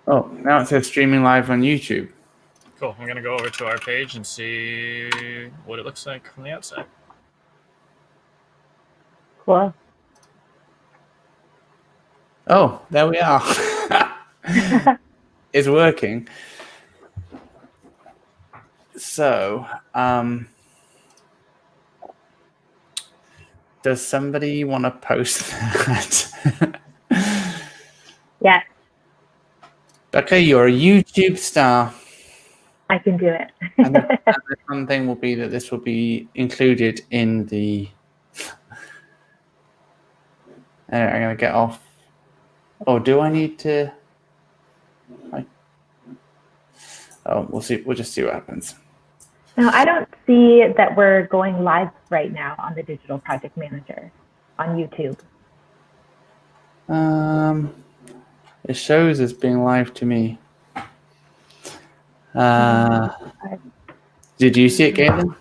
Oh, now it says streaming live on YouTube. Cool. I'm going to go over to our page and see what it looks like from the outside. Cool. Oh, there we are. It's working. So, does somebody want to post that? Yes, Okay, you're a YouTube star. I can do it. And the fun thing will be that this will be included in the... I'm going to get off. Oh, do I need to... Oh, we'll see. We'll just see what happens. Now, I don't see that we're going live right now on the Digital Project Manager on YouTube. It shows as being live to me. Did you see it, Galen?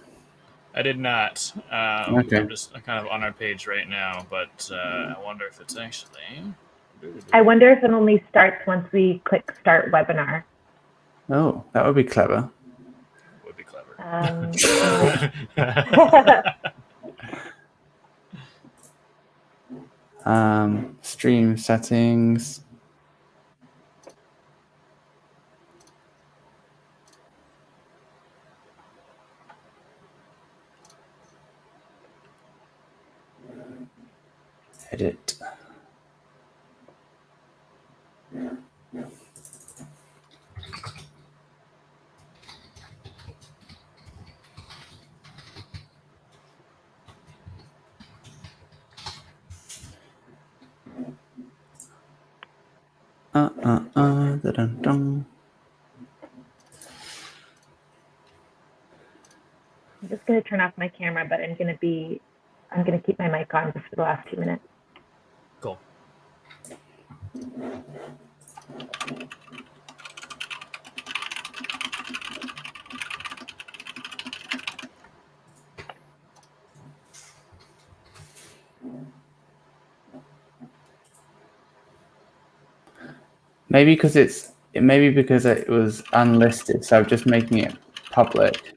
I did not. Okay. I'm just kind of on our page right now, but I wonder if it's actually... I wonder if it only starts once we click Start Webinar. Oh, that would be clever. Would be clever. Stream settings. Edit. Da-dum-dum. I'm just going to turn off my camera, but I'm going to keep my mic on just for the last 2 minutes. Cool. Maybe because it was unlisted, so I'm just making it public.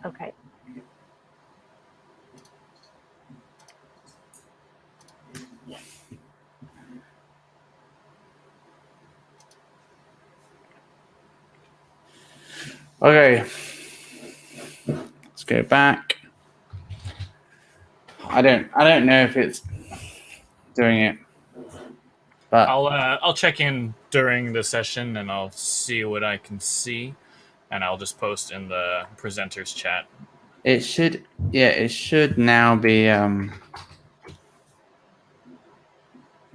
Okay. Okay. Let's go back. I don't know if it's doing it, but I'll check in during the session and I'll see what I can see, and I'll just post in the presenters chat. it should now be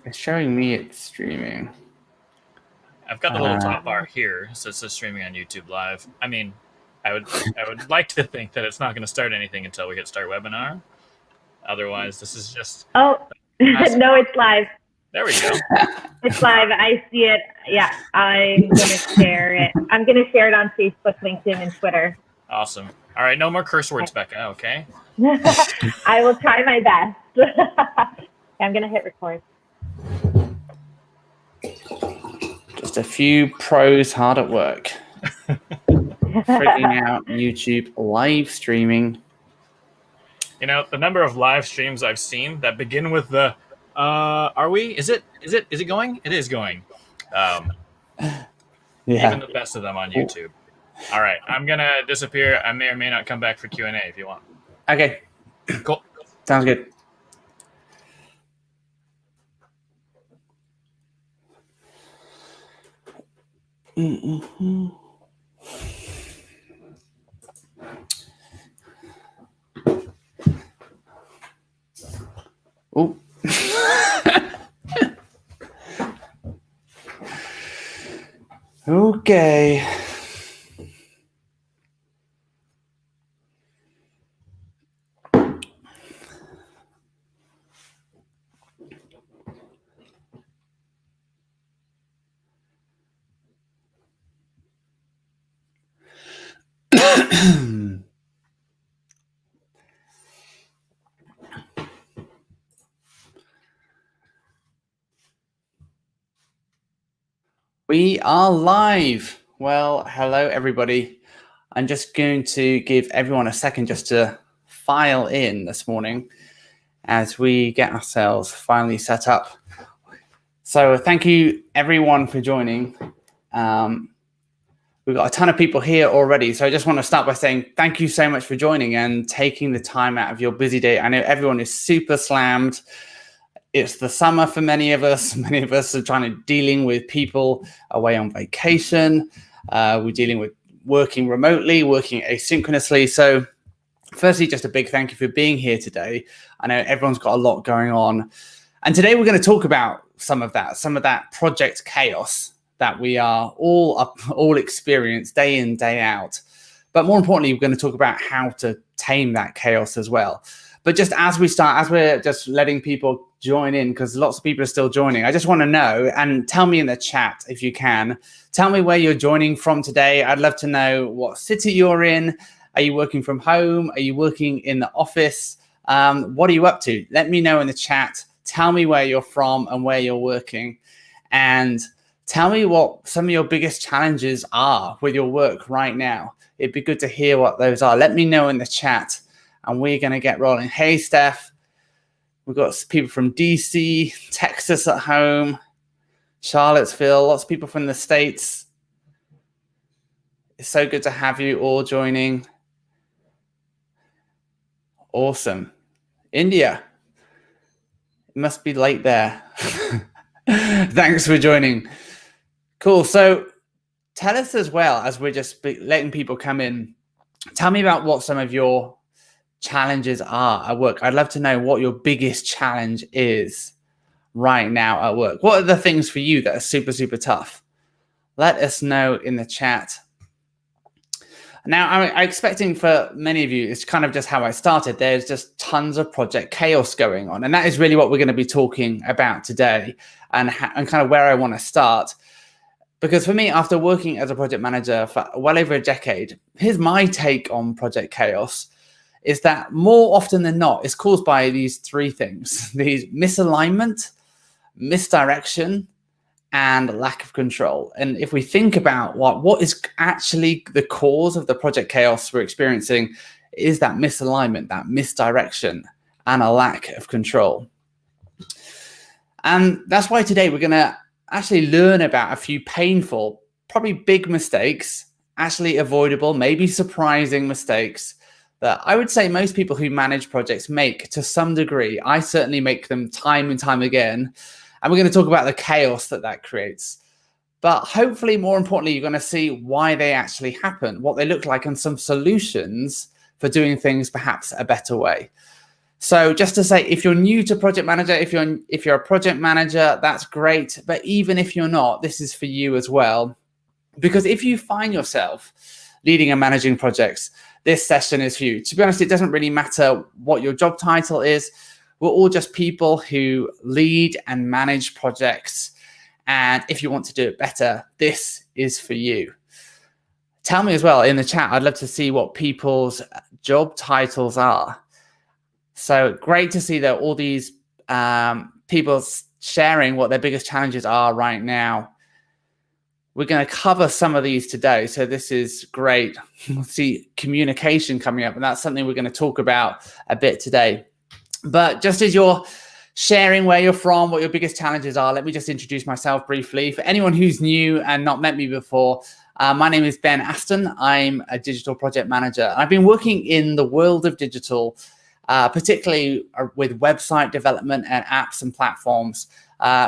it's showing me it's streaming. I've got the little top bar here, so it says streaming on YouTube Live. I mean, I would like to think that it's not going to start anything until we hit Start Webinar. Otherwise, this is just... Oh, no, it's live. There we go. It's live. I see it. Yeah, I'm going to share it. I'm going to share it on Facebook, LinkedIn, and Twitter. Awesome. All right, no more curse words, Becca, okay? I will try my best. I'm going to hit record. Just a few pros hard at work. Figuring out YouTube live streaming. You know, the number of live streams I've seen that begin with the are we? Is it going? It is going. Even the best of them on YouTube. All right, I'm gonna disappear. I may or may not come back for Q&A if you want. Okay. Cool. Sounds good. Oh. Okay. We are live. Well, hello, everybody. I'm just going to give everyone a second just to file in this morning as we get ourselves finally set up. So thank you, everyone, for joining. We've got a ton of people here already. So I just want to start by saying thank you so much for joining and taking the time out of your busy day. I know everyone is super slammed. It's the summer for many of us. Many of us are dealing with people away on vacation. We're dealing with working remotely, working asynchronously. So firstly, just a big thank you for being here today. I know everyone's got a lot going on. And today we're going to talk about some of that project chaos that we are all experience day in, day out. But more importantly, we're going to talk about how to tame that chaos as well. But just as we start, as we're just letting people join in, because lots of people are still joining, I just want to know, and tell me in the chat if you can, tell me where you're joining from today. I'd love to know what city you're in. Are you working from home? Are you working in the office? What are you up to? Let me know in the chat. Tell me where you're from and where you're working. And tell me what some of your biggest challenges are with your work right now. It'd be good to hear what those are. Let me know in the chat. And we're going to get rolling. Hey, Steph. We've got people from DC, Texas at home, Charlottesville, lots of people from the States. It's so good to have you all joining. Awesome. India. It must be late there. Thanks for joining. Cool. So tell us as well, as we're just letting people come in, tell me about what some of your challenges are at work. I'd love to know what your biggest challenge is right now at work. What are the things for you that are super, super tough? Let us know in the chat. Now, I'm expecting for many of you, it's kind of just how I started. There's just tons of project chaos going on. And that is really what we're going to be talking about today and kind of where I want to start. Because for me, after working as a project manager for well over a decade, here's my take on project chaos. Is that more often than not, it's caused by these three things: these misalignment, misdirection, and lack of control. And if we think about what is actually the cause of the project chaos we're experiencing, is that misalignment, that misdirection, and a lack of control. And that's why today we're going to actually learn about a few painful, probably big mistakes, actually avoidable, maybe surprising mistakes that I would say most people who manage projects make to some degree. I certainly make them time and time again. And we're going to talk about the chaos that creates. But hopefully, more importantly, you're going to see why they actually happen, what they look like, and some solutions for doing things perhaps a better way. So just to say, if you're new to project manager, if you're a project manager, that's great. But even if you're not, this is for you as well. Because if you find yourself leading and managing projects, this session is for you. To be honest, it doesn't really matter what your job title is. We're all just people who lead and manage projects. And if you want to do it better, this is for you. Tell me as well in the chat. I'd love to see what people's job titles are. So great to see that all these people sharing what their biggest challenges are right now. We're going to cover some of these today. So this is great. We'll see communication coming up, and that's something we're going to talk about a bit today. But just as you're sharing where you're from, what your biggest challenges are, let me just introduce myself briefly. For anyone who's new and not met me before, my name is Ben Aston. I'm a digital project manager. I've been working in the world of digital, particularly with website development and apps and platforms,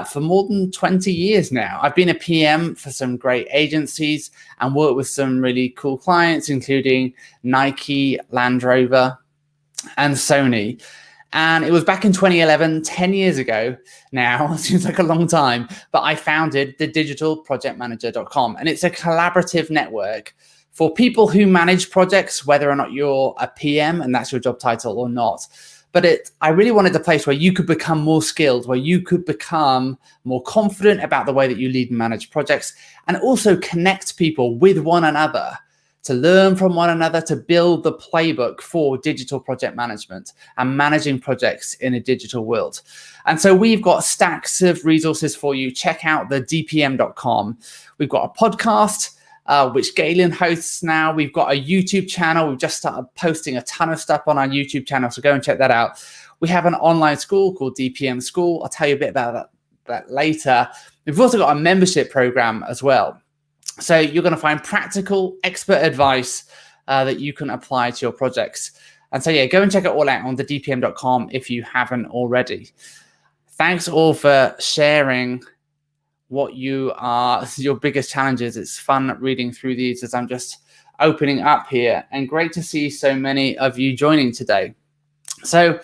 for more than 20 years now. I've been a PM for some great agencies and worked with some really cool clients, including Nike, Land Rover, and Sony. And it was back in 2011, 10 years ago now, seems like a long time, but I founded the digitalprojectmanager.com. And it's a collaborative network for people who manage projects, whether or not you're a PM and that's your job title or not. But I really wanted a place where you could become more skilled, where you could become more confident about the way that you lead and manage projects, and also connect people with one another to learn from one another, to build the playbook for digital project management and managing projects in a digital world. And so we've got stacks of resources for you. Check out the dpm.com. We've got a podcast, which Galen hosts now. We've got a YouTube channel. We've just started posting a ton of stuff on our YouTube channel, so go and check that out. We have an online school called DPM School. I'll tell you a bit about that later. We've also got a membership program as well. So you're going to find practical expert advice that you can apply to your projects. And so, yeah, go and check it all out on the dpm.com if you haven't already. Thanks all for sharing what your biggest challenges. It's fun reading through these as I'm just opening up here, and great to see so many of you joining today. So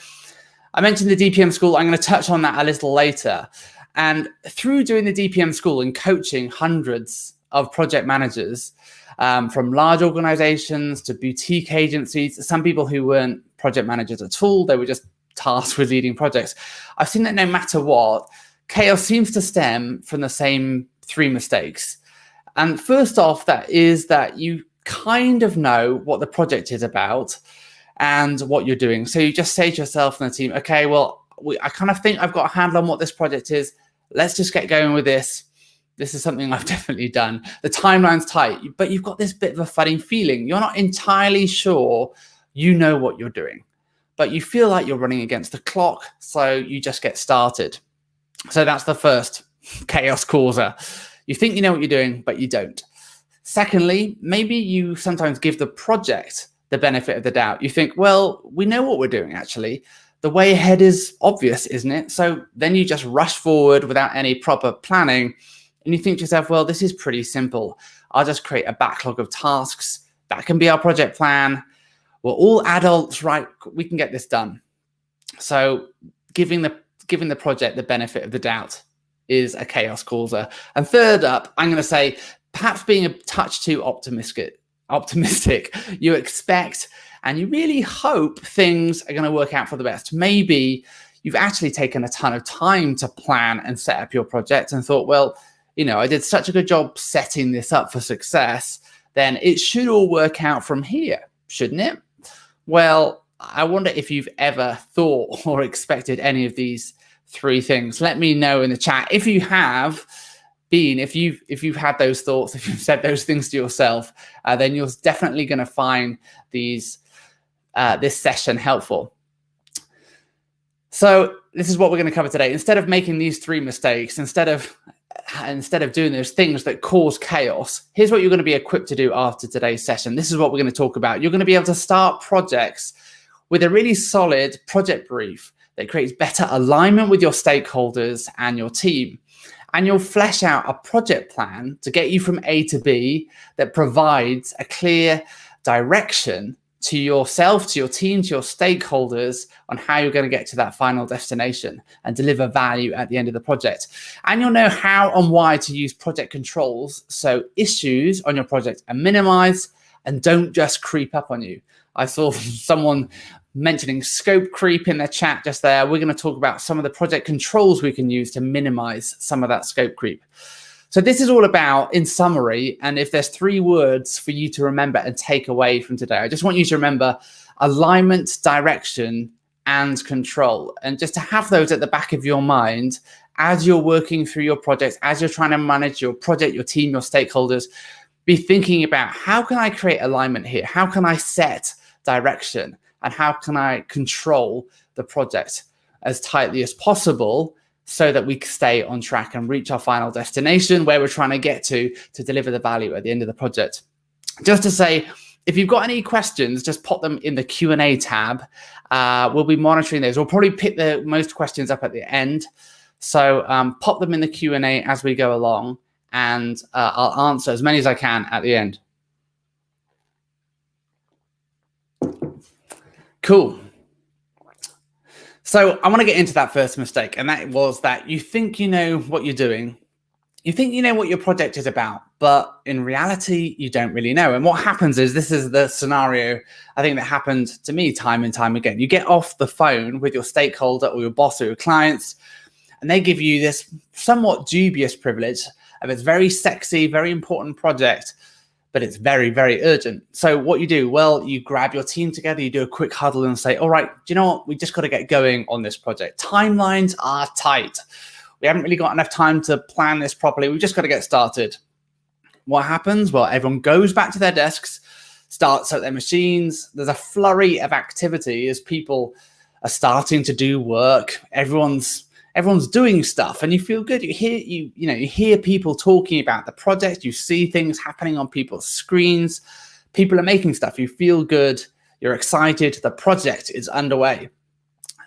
I mentioned the DPM school. I'm going to touch on that a little later. And through doing the DPM school and coaching hundreds of project managers, from large organizations to boutique agencies, some people who weren't project managers at all, they were just tasked with leading projects. I've seen that no matter what, chaos seems to stem from the same three mistakes. And first off, that is that you kind of know what the project is about and what you're doing. So you just say to yourself and the team, okay, well, I kind of think I've got a handle on what this project is. Let's just get going with this. This is something I've definitely done. The timeline's tight, but you've got this bit of a funny feeling. You're not entirely sure you know what you're doing, but you feel like you're running against the clock, so you just get started. So that's the first chaos causer. You think you know what you're doing, but you don't. Secondly, maybe you sometimes give the project the benefit of the doubt. You think, well, we know what we're doing, actually. The way ahead is obvious, isn't it? So then you just rush forward without any proper planning. And you think to yourself, well, this is pretty simple. I'll just create a backlog of tasks. That can be our project plan. We're all adults, right? We can get this done. So giving the project the benefit of the doubt is a chaos causer. And third up, I'm going to say perhaps being a touch too optimistic. You expect and you really hope things are going to work out for the best. Maybe you've actually taken a ton of time to plan and set up your project and thought, well, I did such a good job setting this up for success, then it should all work out from here, shouldn't it? Well, I wonder if you've ever thought or expected any of these three things. Let me know in the chat if you have been, if you've had those thoughts, if you've said those things to yourself, then you're definitely going to find this session helpful. So this is what we're going to cover today. Instead of making these three mistakes, instead of doing those things that cause chaos, here's what you're going to be equipped to do after today's session. This is what we're going to talk about. You're going to be able to start projects with a really solid project brief that creates better alignment with your stakeholders and your team. And you'll flesh out a project plan to get you from A to B that provides a clear direction to yourself, to your team, to your stakeholders on how you're going to get to that final destination and deliver value at the end of the project. And you'll know how and why to use project controls so issues on your project are minimized and don't just creep up on you. I saw someone mentioning scope creep in the chat just there. We're going to talk about some of the project controls we can use to minimize some of that scope creep. So this is all about, in summary, and if there's three words for you to remember and take away from today, I just want you to remember alignment, direction, and control. And just to have those at the back of your mind as you're working through your projects, as you're trying to manage your project, your team, your stakeholders, be thinking about how can I create alignment here? How can I set direction? And how can I control the project as tightly as possible so that we stay on track and reach our final destination where we're trying to get to deliver the value at the end of the project. Just to say, if you've got any questions, just pop them in the Q&A tab. We'll be monitoring those. We'll probably pick the most questions up at the end. So pop them in the Q&A as we go along, and I'll answer as many as I can at the end. Cool. So I want to get into that first mistake, and that was that you think you know what you're doing. You think you know what your project is about, but in reality, you don't really know. And what happens is, this is the scenario I think that happened to me time and time again. You get off the phone with your stakeholder or your boss or your clients, and they give you this somewhat dubious privilege of this very sexy, very important project. but it's very, very urgent. So what you do, well, you grab your team together, you do a quick huddle and say, all right, do you know what? We just got to get going on this project. Timelines are tight. We haven't really got enough time to plan this properly. We've just got to get started. What happens? Well, everyone goes back to their desks, starts at their machines. There's a flurry of activity as people are starting to do work. Everyone's doing stuff, and you feel good. You hear people talking about the project. You see things happening on people's screens. People are making stuff. You feel good. You're excited. The project is underway.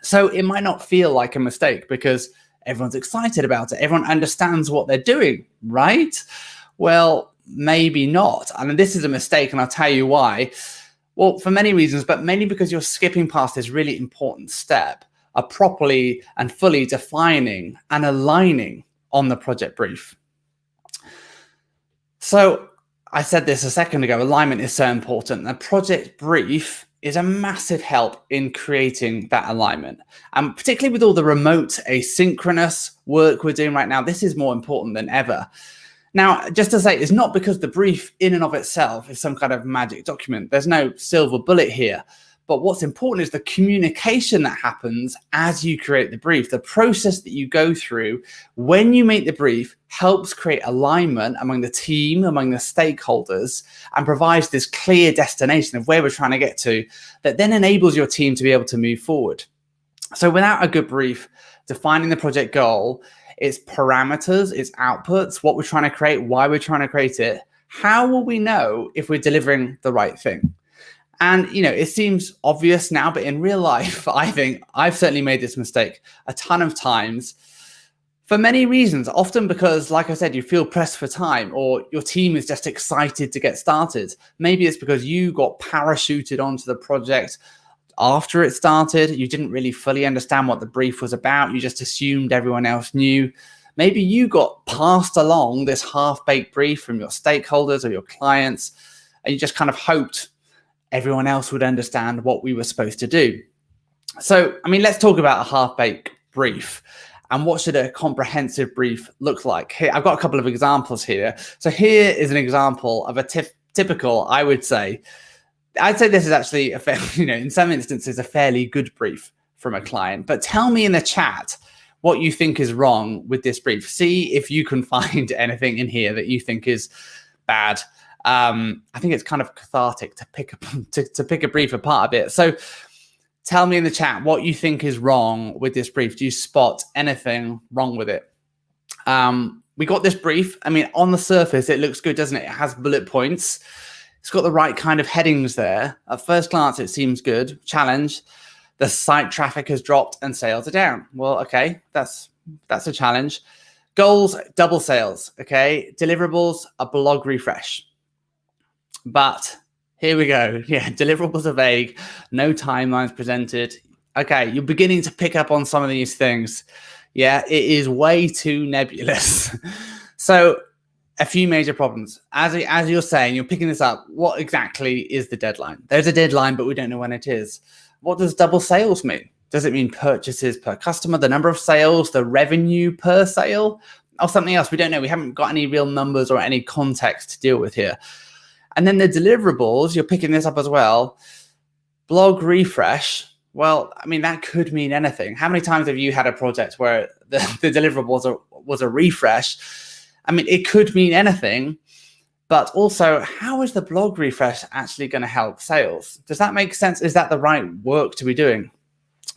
So it might not feel like a mistake because everyone's excited about it. Everyone understands what they're doing, right? Well, maybe not. And this is a mistake, and I'll tell you why. Well, for many reasons, but mainly because you're skipping past this really important step of properly and fully defining and aligning on the project brief. So I said this a second ago, alignment is so important. The project brief is a massive help in creating that alignment. And particularly with all the remote asynchronous work we're doing right now, this is more important than ever. Now, just to say, it's not because the brief in and of itself is some kind of magic document. There's no silver bullet here. But what's important is the communication that happens as you create the brief. The process that you go through when you make the brief helps create alignment among the team, among the stakeholders, and provides this clear destination of where we're trying to get to that then enables your team to be able to move forward. So without a good brief, defining the project goal, its parameters, its outputs, what we're trying to create, why we're trying to create it, how will we know if we're delivering the right thing? And, it seems obvious now, but in real life, I think I've certainly made this mistake a ton of times for many reasons, often because, like I said, you feel pressed for time or your team is just excited to get started. Maybe it's because you got parachuted onto the project after it started. You didn't really fully understand what the brief was about. You just assumed everyone else knew. Maybe you got passed along this half-baked brief from your stakeholders or your clients, and you just kind of hoped everyone else would understand what we were supposed to do. So, let's talk about a half-baked brief and what should a comprehensive brief look like. Here, I've got a couple of examples here. So here is an example of a typical, I'd say this is actually, in some instances, a fairly good brief from a client. But tell me in the chat what you think is wrong with this brief. See if you can find anything in here that you think is bad. I think it's kind of cathartic to pick a brief apart a bit. So tell me in the chat what you think is wrong with this brief. Do you spot anything wrong with it? We got this brief. On the surface, it looks good, doesn't it? It has bullet points. It's got the right kind of headings there. At first glance, it seems good. Challenge. The site traffic has dropped and sales are down. Well, okay, that's a challenge. Goals, double sales. Okay. Deliverables, a blog refresh. But here we go. Yeah, deliverables are vague. No timelines presented. Okay, you're beginning to pick up on some of these things. Yeah, it is way too nebulous. So a few major problems. As you're saying, you're picking this up. What exactly is the deadline? There's a deadline, but we don't know when it is. What does double sales mean? Does it mean purchases per customer, the number of sales, the revenue per sale, or something else? We don't know. We haven't got any real numbers or any context to deal with here. And then the deliverables, you're picking this up as well. Blog refresh. Well, that could mean anything. How many times have you had a project where the deliverable was a refresh? It could mean anything, but also how is the blog refresh actually going to help sales? Does that make sense? Is that the right work to be doing?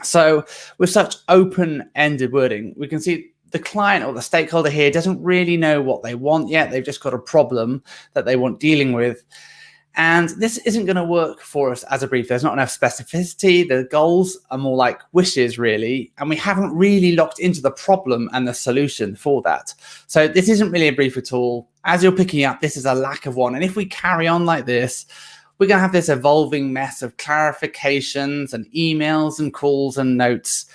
So with such open-ended wording, we can see the client or the stakeholder here doesn't really know what they want yet. They've just got a problem that they want dealing with. And this isn't going to work for us as a brief. There's not enough specificity. The goals are more like wishes, really. And we haven't really locked into the problem and the solution for that. So this isn't really a brief at all. As you're picking up, this is a lack of one. And if we carry on like this, we're going to have this evolving mess of clarifications and emails and calls and notes.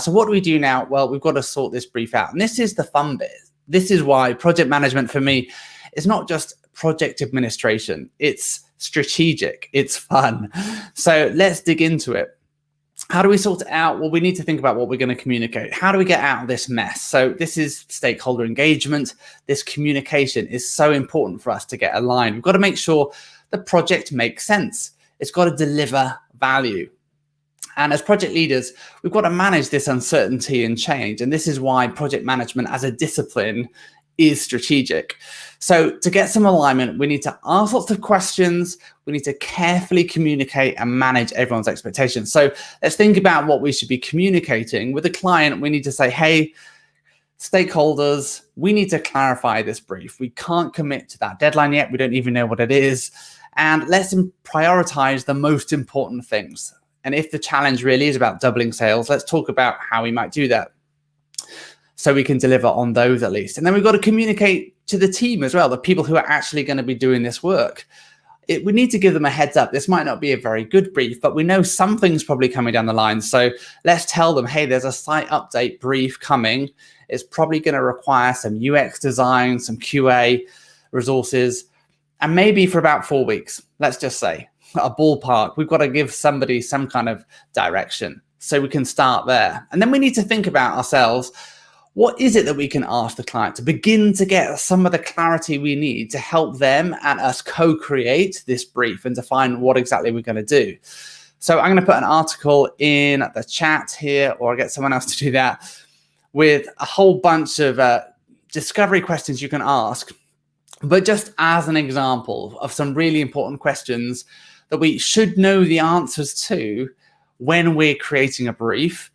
So what do we do now? Well, we've got to sort this brief out. And this is the fun bit. This is why project management for me is not just project administration. It's strategic. It's fun. So let's dig into it. How do we sort it out? Well, we need to think about what we're going to communicate. How do we get out of this mess? So this is stakeholder engagement. This communication is so important for us to get aligned. We've got to make sure the project makes sense. It's got to deliver value. And as project leaders, we've got to manage this uncertainty and change. And this is why project management as a discipline is strategic. So to get some alignment, we need to ask lots of questions. We need to carefully communicate and manage everyone's expectations. So let's think about what we should be communicating. With a client, we need to say, hey, stakeholders, we need to clarify this brief. We can't commit to that deadline yet. We don't even know what it is. And let's prioritize the most important things. And if the challenge really is about doubling sales, let's talk about how we might do that, so we can deliver on those at least. And then we've got to communicate to the team as well, the people who are actually going to be doing this work. We need to give them a heads up. This might not be a very good brief, but we know something's probably coming down the line. So let's tell them, hey, there's a site update brief coming. It's probably going to require some UX design, some QA resources, and maybe for about 4 weeks, let's just say, a ballpark. We've got to give somebody some kind of direction so we can start there. And then we need to think about ourselves. What is it that we can ask the client to begin to get some of the clarity we need to help them and us co-create this brief and define what exactly we're going to do? So I'm going to put an article in the chat here, or I'll get someone else to do that, with a whole bunch of discovery questions you can ask. But just as an example of some really important questions that we should know the answers to when we're creating a brief.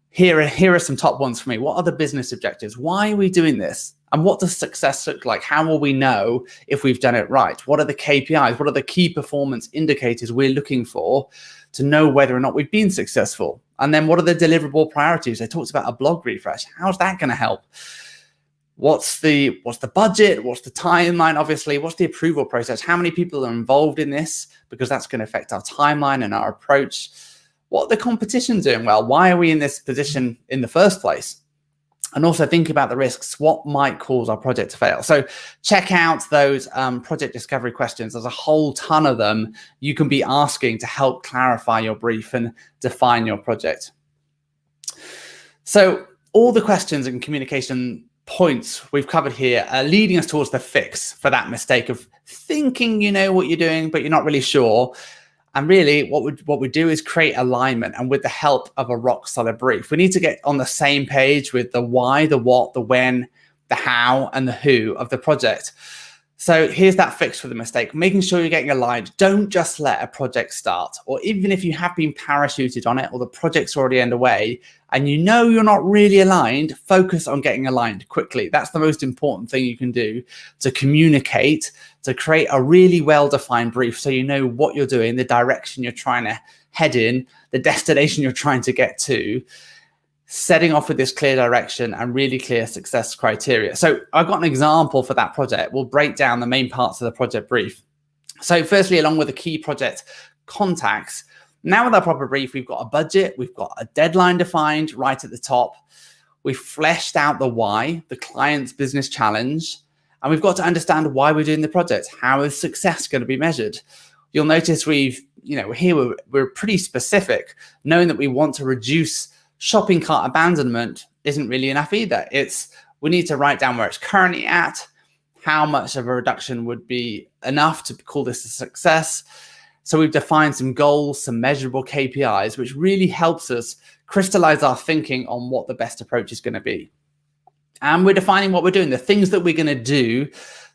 Here are some top ones for me. What are the business objectives? Why are we doing this? And what does success look like? How will we know if we've done it right? What are the KPIs? What are the key performance indicators we're looking for to know whether or not we've been successful? And then what are the deliverable priorities? I talked about a blog refresh. How's that going to help? What's the budget? What's the timeline? Obviously, what's the approval process? How many people are involved in this? Because that's going to affect our timeline and our approach. What are the competition doing well? Why are we in this position in the first place? And also think about the risks. What might cause our project to fail? So check out those project discovery questions. There's a whole ton of them you can be asking to help clarify your brief and define your project. So all the questions and communication points we've covered here are leading us towards the fix for that mistake of thinking you know what you're doing, but you're not really sure. And really what we do is create alignment, and with the help of a rock solid brief, we need to get on the same page with the why, the what, the when, the how, and the who of the project. So here's that fix for the mistake, making sure you're getting aligned. Don't just let a project start, or even if you have been parachuted on it or the project's already underway and you know you're not really aligned, focus on getting aligned quickly. That's the most important thing you can do to communicate, to create a really well-defined brief so you know what you're doing, the direction you're trying to head in, the destination you're trying to get to, setting off with this clear direction and really clear success criteria. So I've got an example for that project. We'll break down the main parts of the project brief. So firstly, along with the key project contacts, now with our proper brief, we've got a budget, we've got a deadline defined right at the top. We've fleshed out the why, the client's business challenge, and we've got to understand why we're doing the project. How is success going to be measured? You'll notice we're pretty specific, knowing that we want to reduce shopping cart abandonment isn't really enough either. We need to write down where it's currently at, how much of a reduction would be enough to call this a success. So we've defined some goals, some measurable KPIs, which really helps us crystallize our thinking on what the best approach is going to be. And we're defining what we're doing, the things that we're going to do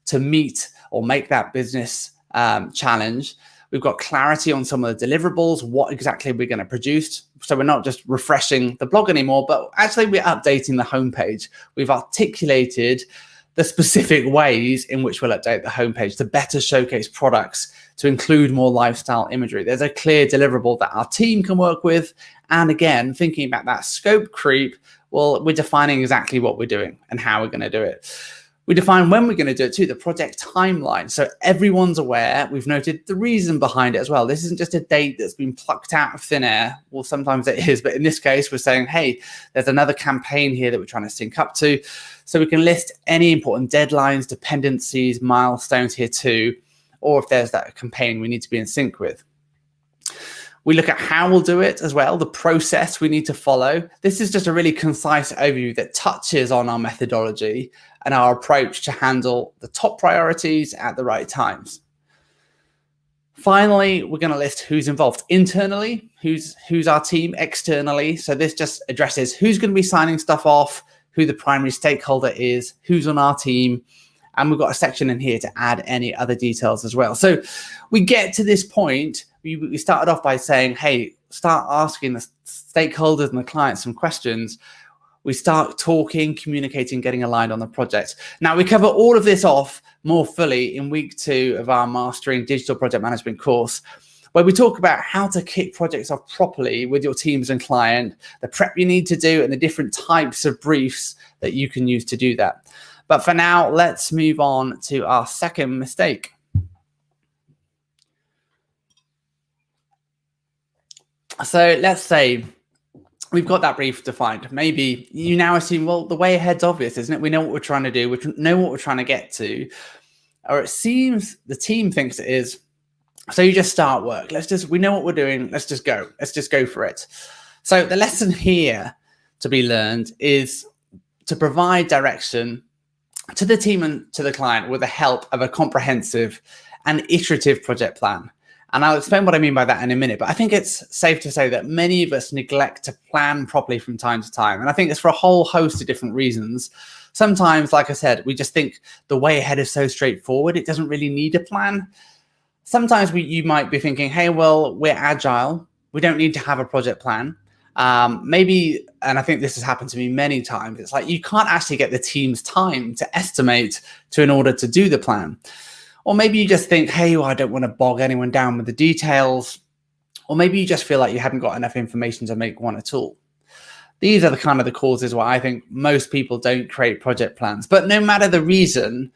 to meet or make that business challenge. We've got clarity on some of the deliverables, what exactly we're going to produce. So we're not just refreshing the blog anymore, but actually we're updating the homepage. We've articulated the specific ways in which we'll update the homepage to better showcase products, to include more lifestyle imagery. There's a clear deliverable that our team can work with. And again, thinking about that scope creep, well, we're defining exactly what we're doing and how we're going to do it. We define when we're going to do it too, the project timeline. So everyone's aware. We've noted the reason behind it as well. This isn't just a date that's been plucked out of thin air. Well, sometimes it is, but in this case, we're saying, hey, there's another campaign here that we're trying to sync up to. So we can list any important deadlines, dependencies, milestones here too, or if there's that campaign we need to be in sync with. We look at how we'll do it as well, the process we need to follow. This is just a really concise overview that touches on our methodology and our approach to handle the top priorities at the right times. Finally, we're going to list who's involved internally, who's our team externally. So this just addresses who's going to be signing stuff off, who the primary stakeholder is, who's on our team. And we've got a section in here to add any other details as well. So we get to this point, we started off by saying, hey, start asking the stakeholders and the clients some questions. We start talking, communicating, getting aligned on the project. Now, we cover all of this off more fully in week 2 of our Mastering Digital Project Management course, where we talk about how to kick projects off properly with your teams and client, the prep you need to do, and the different types of briefs that you can use to do that. But for now, let's move on to our second mistake. So let's say we've got that brief defined. Maybe you now assume, well, the way ahead's obvious, isn't it? We know what we're trying to do. We know what we're trying to get to. Or it seems the team thinks it is. So you just start work. We know what we're doing. Let's just go. Let's just go for it. So the lesson here to be learned is to provide direction to the team and to the client with the help of a comprehensive and iterative project plan. And I'll explain what I mean by that in a minute, but I think it's safe to say that many of us neglect to plan properly from time to time. And I think it's for a whole host of different reasons. Sometimes, like I said, we just think the way ahead is so straightforward, it doesn't really need a plan. Sometimes you might be thinking, hey, well, we're agile. We don't need to have a project plan. Maybe, and I think this has happened to me many times, it's like you can't actually get the team's time to estimate in order to do the plan. Or maybe you just think, hey, well, I don't want to bog anyone down with the details. Or maybe you just feel like you haven't got enough information to make one at all. These are the kind of the causes why I think most people don't create project plans. But no matter the reason,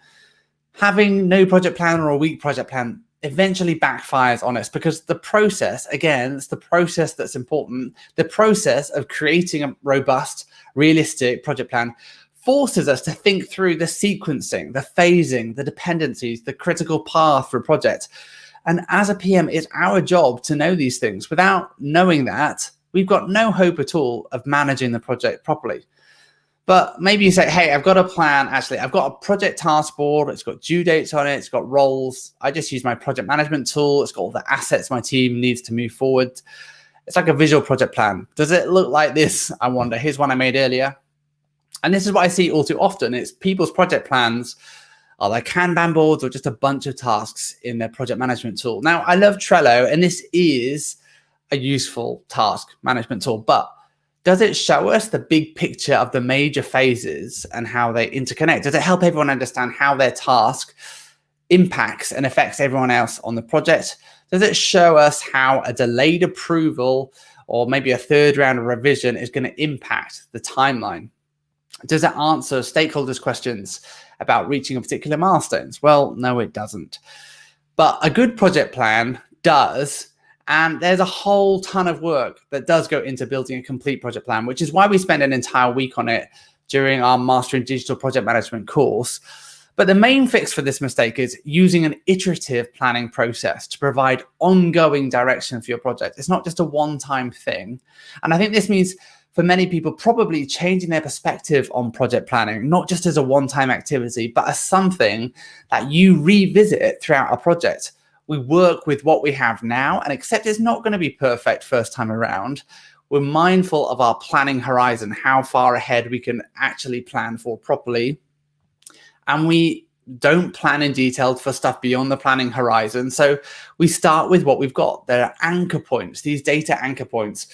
having no project plan or a weak project plan eventually backfires on us, because the process, again, it's the process that's important. The process of creating a robust, realistic project plan forces us to think through the sequencing, the phasing, the dependencies, the critical path for a project. And as a PM, it's our job to know these things. Without knowing that, we've got no hope at all of managing the project properly. But maybe you say, hey, I've got a plan. Actually, I've got a project task board. It's got due dates on it. It's got roles. I just use my project management tool. It's got all the assets my team needs to move forward. It's like a visual project plan. Does it look like this? I wonder. Here's one I made earlier. And this is what I see all too often. It's people's project plans are like Kanban boards or just a bunch of tasks in their project management tool. Now, I love Trello, and this is a useful task management tool, but does it show us the big picture of the major phases and how they interconnect? Does it help everyone understand how their task impacts and affects everyone else on the project? Does it show us how a delayed approval or maybe a third round of revision is going to impact the timeline? Does it answer stakeholders' questions about reaching a particular milestones? Well, no, it doesn't. But a good project plan does. And there's a whole ton of work that does go into building a complete project plan, which is why we spend an entire week on it during our Mastering Digital Project Management course. But the main fix for this mistake is using an iterative planning process to provide ongoing direction for your project. It's not just a one-time thing. And I think this means for many people probably changing their perspective on project planning, not just as a one-time activity, but as something that you revisit throughout a project. We work with what we have now and accept it's not going to be perfect first time around. We're mindful of our planning horizon, how far ahead we can actually plan for properly. And we don't plan in detail for stuff beyond the planning horizon. So we start with what we've got. There are anchor points, these data anchor points.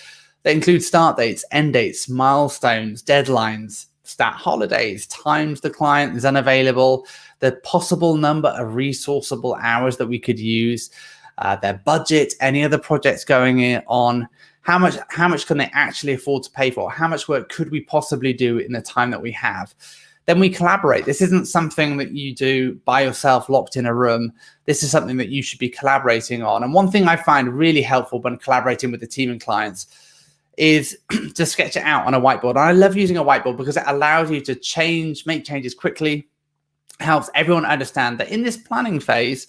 They include start dates, end dates, milestones, deadlines, stat holidays, times the client is unavailable, the possible number of resourceable hours that we could use, their budget, any other projects going on, how much can they actually afford to pay for, how much work could we possibly do in the time that we have. Then we collaborate. This isn't something that you do by yourself locked in a room. This is something that you should be collaborating on. And one thing I find really helpful when collaborating with the team and clients is to sketch it out on a whiteboard. And I love using a whiteboard because it allows you to make changes quickly, helps everyone understand that in this planning phase,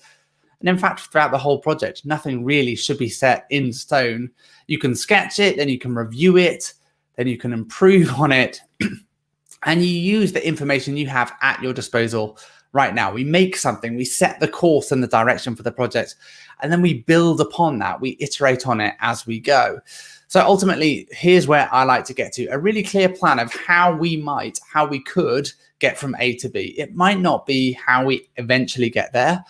And in fact, throughout the whole project, nothing really should be set in stone. You can sketch it, then you can review it, then you can improve on it. And you use the information you have at your disposal right now. We make something, we set the course and the direction for the project, and then we build upon that. We iterate on it as we go. So ultimately, here's where I like to get to: a really clear plan of how we could get from A to B. It might not be how we eventually get there,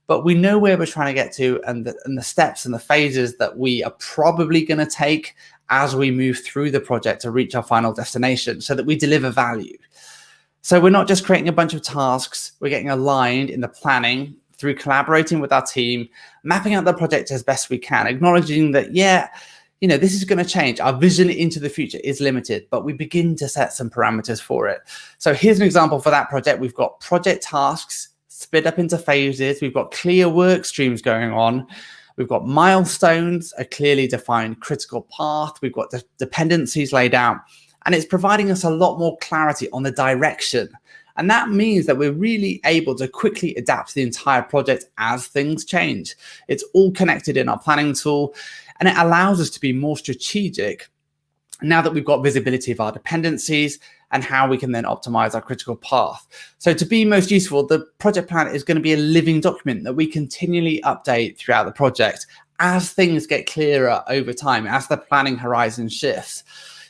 but we know where we're trying to get to, and the steps and the phases that we are probably going to take as we move through the project to reach our final destination, so that we deliver value. So we're not just creating a bunch of tasks, we're getting aligned in the planning through collaborating with our team, mapping out the project as best we can, acknowledging that, this is going to change. Our vision into the future is limited, but we begin to set some parameters for it. So here's an example for that project. We've got project tasks split up into phases. We've got clear work streams going on. We've got milestones, a clearly defined critical path. We've got the dependencies laid out, and it's providing us a lot more clarity on the direction. And that means that we're really able to quickly adapt to the entire project as things change. It's all connected in our planning tool, and it allows us to be more strategic now that we've got visibility of our dependencies and how we can then optimize our critical path. So to be most useful, the project plan is going to be a living document that we continually update throughout the project as things get clearer over time, as the planning horizon shifts.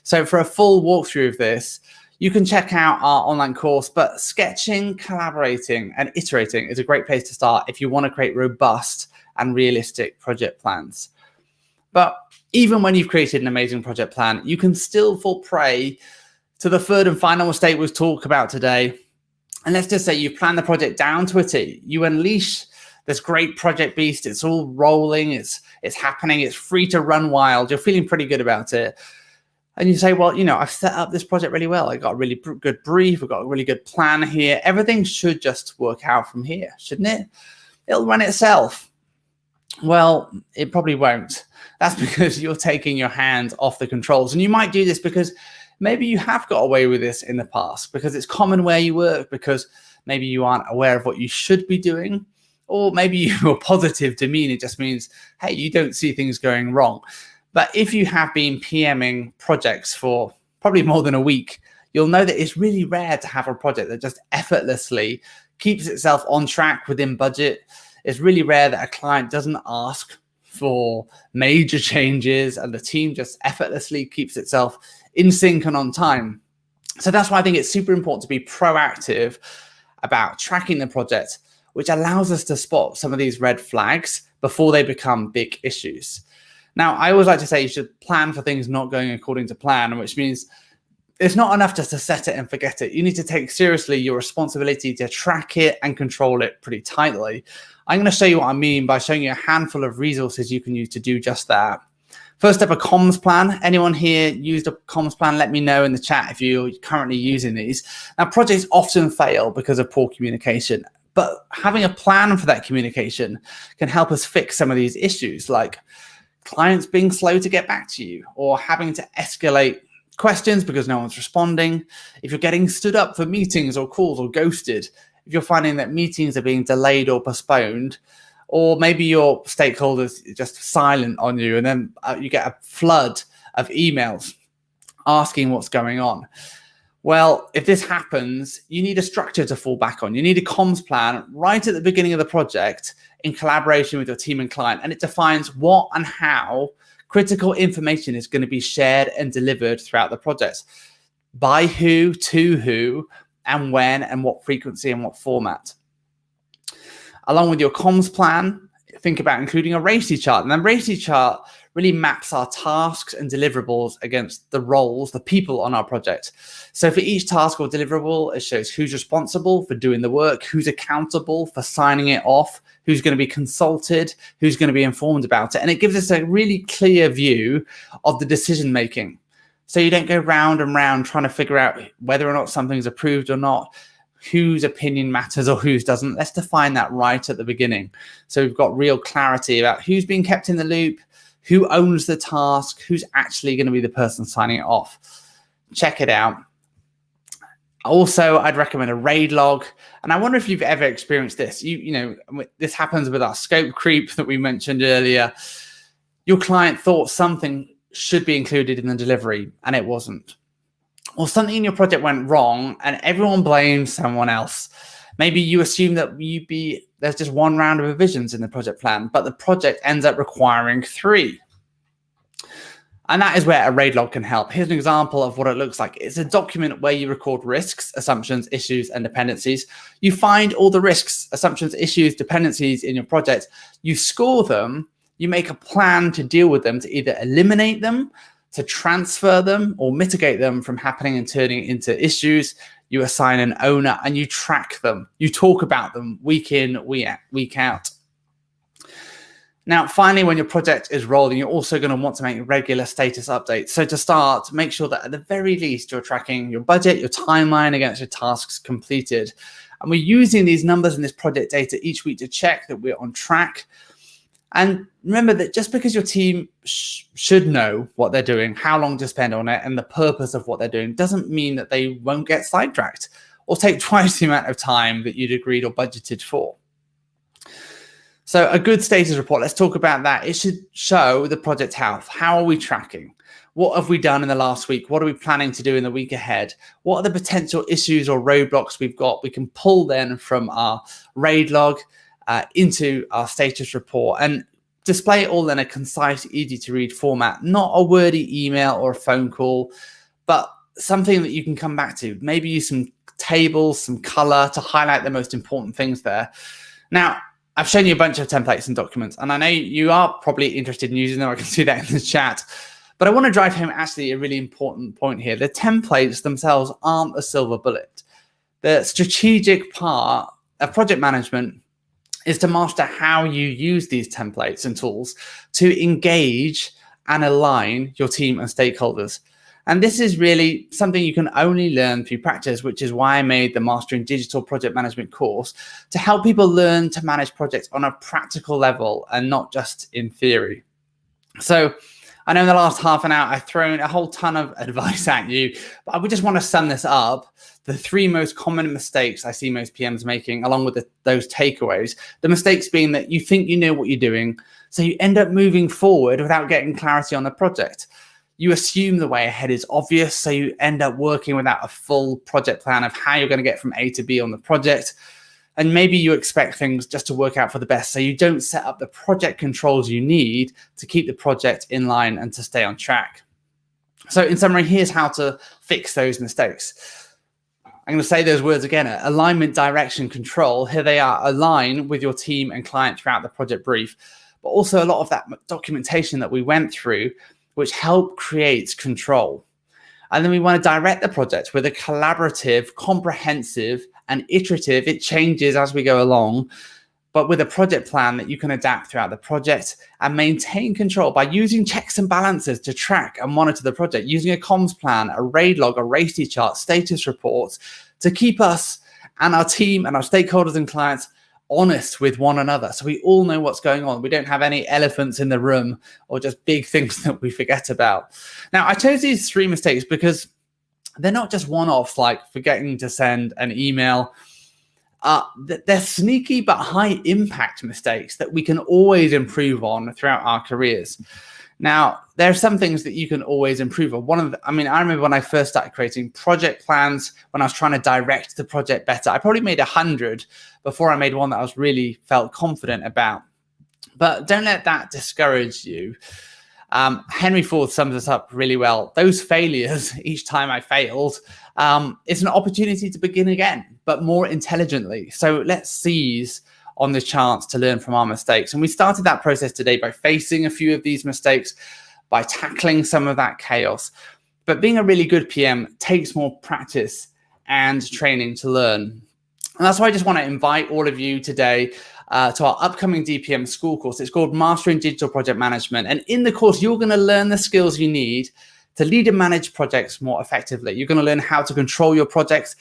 So for a full walkthrough of this, you can check out our online course, but sketching, collaborating, and iterating is a great place to start if you want to create robust and realistic project plans. But even when you've created an amazing project plan, you can still fall prey to the third and final mistake we'll talk about today. And let's just say you've planned the project down to a T. You unleash this great project beast. It's all rolling. It's happening. It's free to run wild. You're feeling pretty good about it. And you say, well, I've set up this project really well. I got a really good brief. We've got a really good plan here. Everything should just work out from here, shouldn't it? It'll run itself. Well, it probably won't. That's because you're taking your hands off the controls. And you might do this because maybe you have got away with this in the past, because it's common where you work, because maybe you aren't aware of what you should be doing, or maybe your positive demeanor just means, hey, you don't see things going wrong. But if you have been PMing projects for probably more than a week, you'll know that it's really rare to have a project that just effortlessly keeps itself on track within budget. It's really rare that a client doesn't ask for major changes and the team just effortlessly keeps itself in sync and on time. So that's why I think it's super important to be proactive about tracking the project, which allows us to spot some of these red flags before they become big issues. Now, I always like to say you should plan for things not going according to plan, which means it's not enough just to set it and forget it. You need to take seriously your responsibility to track it and control it pretty tightly. I'm going to show you what I mean by showing you a handful of resources you can use to do just that. First up, a comms plan. Anyone here used a comms plan? Let me know in the chat if you're currently using these. Now, projects often fail because of poor communication, but having a plan for that communication can help us fix some of these issues, like clients being slow to get back to you, or having to escalate questions because no one's responding. If you're getting stood up for meetings or calls or ghosted, if you're finding that meetings are being delayed or postponed, or maybe your stakeholders are just silent on you, and then you get a flood of emails asking what's going on. Well, if this happens, you need a structure to fall back on. You need a comms plan right at the beginning of the project in collaboration with your team and client, and it defines what and how critical information is going to be shared and delivered throughout the project. By who, to who, and when, and what frequency and what format. Along with your comms plan, think about including a RACI chart. And then RACI chart really maps our tasks and deliverables against the roles, the people on our project. So for each task or deliverable, it shows who's responsible for doing the work, who's accountable for signing it off, who's going to be consulted, who's going to be informed about it. And it gives us a really clear view of the decision making. So you don't go round and round trying to figure out whether or not something's approved or not, whose opinion matters or whose doesn't. Let's define that right at the beginning. So we've got real clarity about who's being kept in the loop, who owns the task, who's actually going to be the person signing it off. Check it out. Also, I'd recommend a RAID log. And I wonder if you've ever experienced this. This happens with our scope creep that we mentioned earlier. Your client thought something should be included in the delivery and it wasn't. Or something in your project went wrong and everyone blames someone else. Maybe you assume that there's just one round of revisions in the project plan, but the project ends up requiring 3. And that is where a RAID log can help. Here's an example of what it looks like. It's a document where you record risks, assumptions, issues, and dependencies. You find all the risks, assumptions, issues, dependencies in your project. You score them. You make a plan to deal with them, to either eliminate them, to transfer them, or mitigate them from happening and turning into issues. You assign an owner and you track them. You talk about them week in, week out. Now, finally, when your project is rolling, you're also going to want to make regular status updates. So to start, make sure that at the very least, you're tracking your budget, your timeline against your tasks completed. And we're using these numbers and this project data each week to check that we're on track. And remember that just because your team should know what they're doing, how long to spend on it, and the purpose of what they're doing doesn't mean that they won't get sidetracked or take twice the amount of time that you'd agreed or budgeted for. So a good status report, let's talk about that. It should show the project health. How are we tracking? What have we done in the last week? What are we planning to do in the week ahead? What are the potential issues or roadblocks we've got? We can pull then from our RAID log into our status report and display it all in a concise, easy to read format, not a wordy email or a phone call, but something that you can come back to. Maybe use some tables, some color to highlight the most important things there. Now, I've shown you a bunch of templates and documents, and I know you are probably interested in using them. I can see that in the chat. But I want to drive home actually a really important point here. The templates themselves aren't a silver bullet. The strategic part of project management is to master how you use these templates and tools to engage and align your team and stakeholders. And this is really something you can only learn through practice, which is why I made the Mastering Digital Project Management course to help people learn to manage projects on a practical level and not just in theory. So I know in the last half an hour, I've thrown a whole ton of advice at you, but I would just want to sum this up. The 3 most common mistakes I see most PMs making, along with those takeaways, the mistakes being that you think you know what you're doing, so you end up moving forward without getting clarity on the project. You assume the way ahead is obvious, so you end up working without a full project plan of how you're going to get from A to B on the project. And maybe you expect things just to work out for the best, so you don't set up the project controls you need to keep the project in line and to stay on track. So in summary, here's how to fix those mistakes. I'm going to say those words again: alignment, direction, control. Here they are. Align with your team and client throughout the project brief, but also a lot of that documentation that we went through, which help create control. And then we want to direct the project with a collaborative, comprehensive, and iterative. It changes as we go along, but with a project plan that you can adapt throughout the project and maintain control by using checks and balances to track and monitor the project, using a comms plan, a RAID log, a RACI chart, status reports to keep us and our team and our stakeholders and clients honest with one another, so we all know what's going on. We don't have any elephants in the room or just big things that we forget about. Now, I chose these 3 mistakes because they're not just one-offs like forgetting to send an email. They're sneaky but high impact mistakes that we can always improve on throughout our careers. Now, there are some things that you can always improve on. I remember when I first started creating project plans, when I was trying to direct the project better, I probably made 100 before I made one that I was really felt confident about. But don't let that discourage you. Henry Ford sums this up really well. Those failures, each time I failed, it's an opportunity to begin again, but more intelligently. So let's seize on the chance to learn from our mistakes. And we started that process today by facing a few of these mistakes, by tackling some of that chaos. But being a really good PM takes more practice and training to learn. And that's why I just want to invite all of you today to our upcoming DPM school course. It's called Mastering Digital Project Management. And in the course, you're going to learn the skills you need to lead and manage projects more effectively. You're going to learn how to control your projects,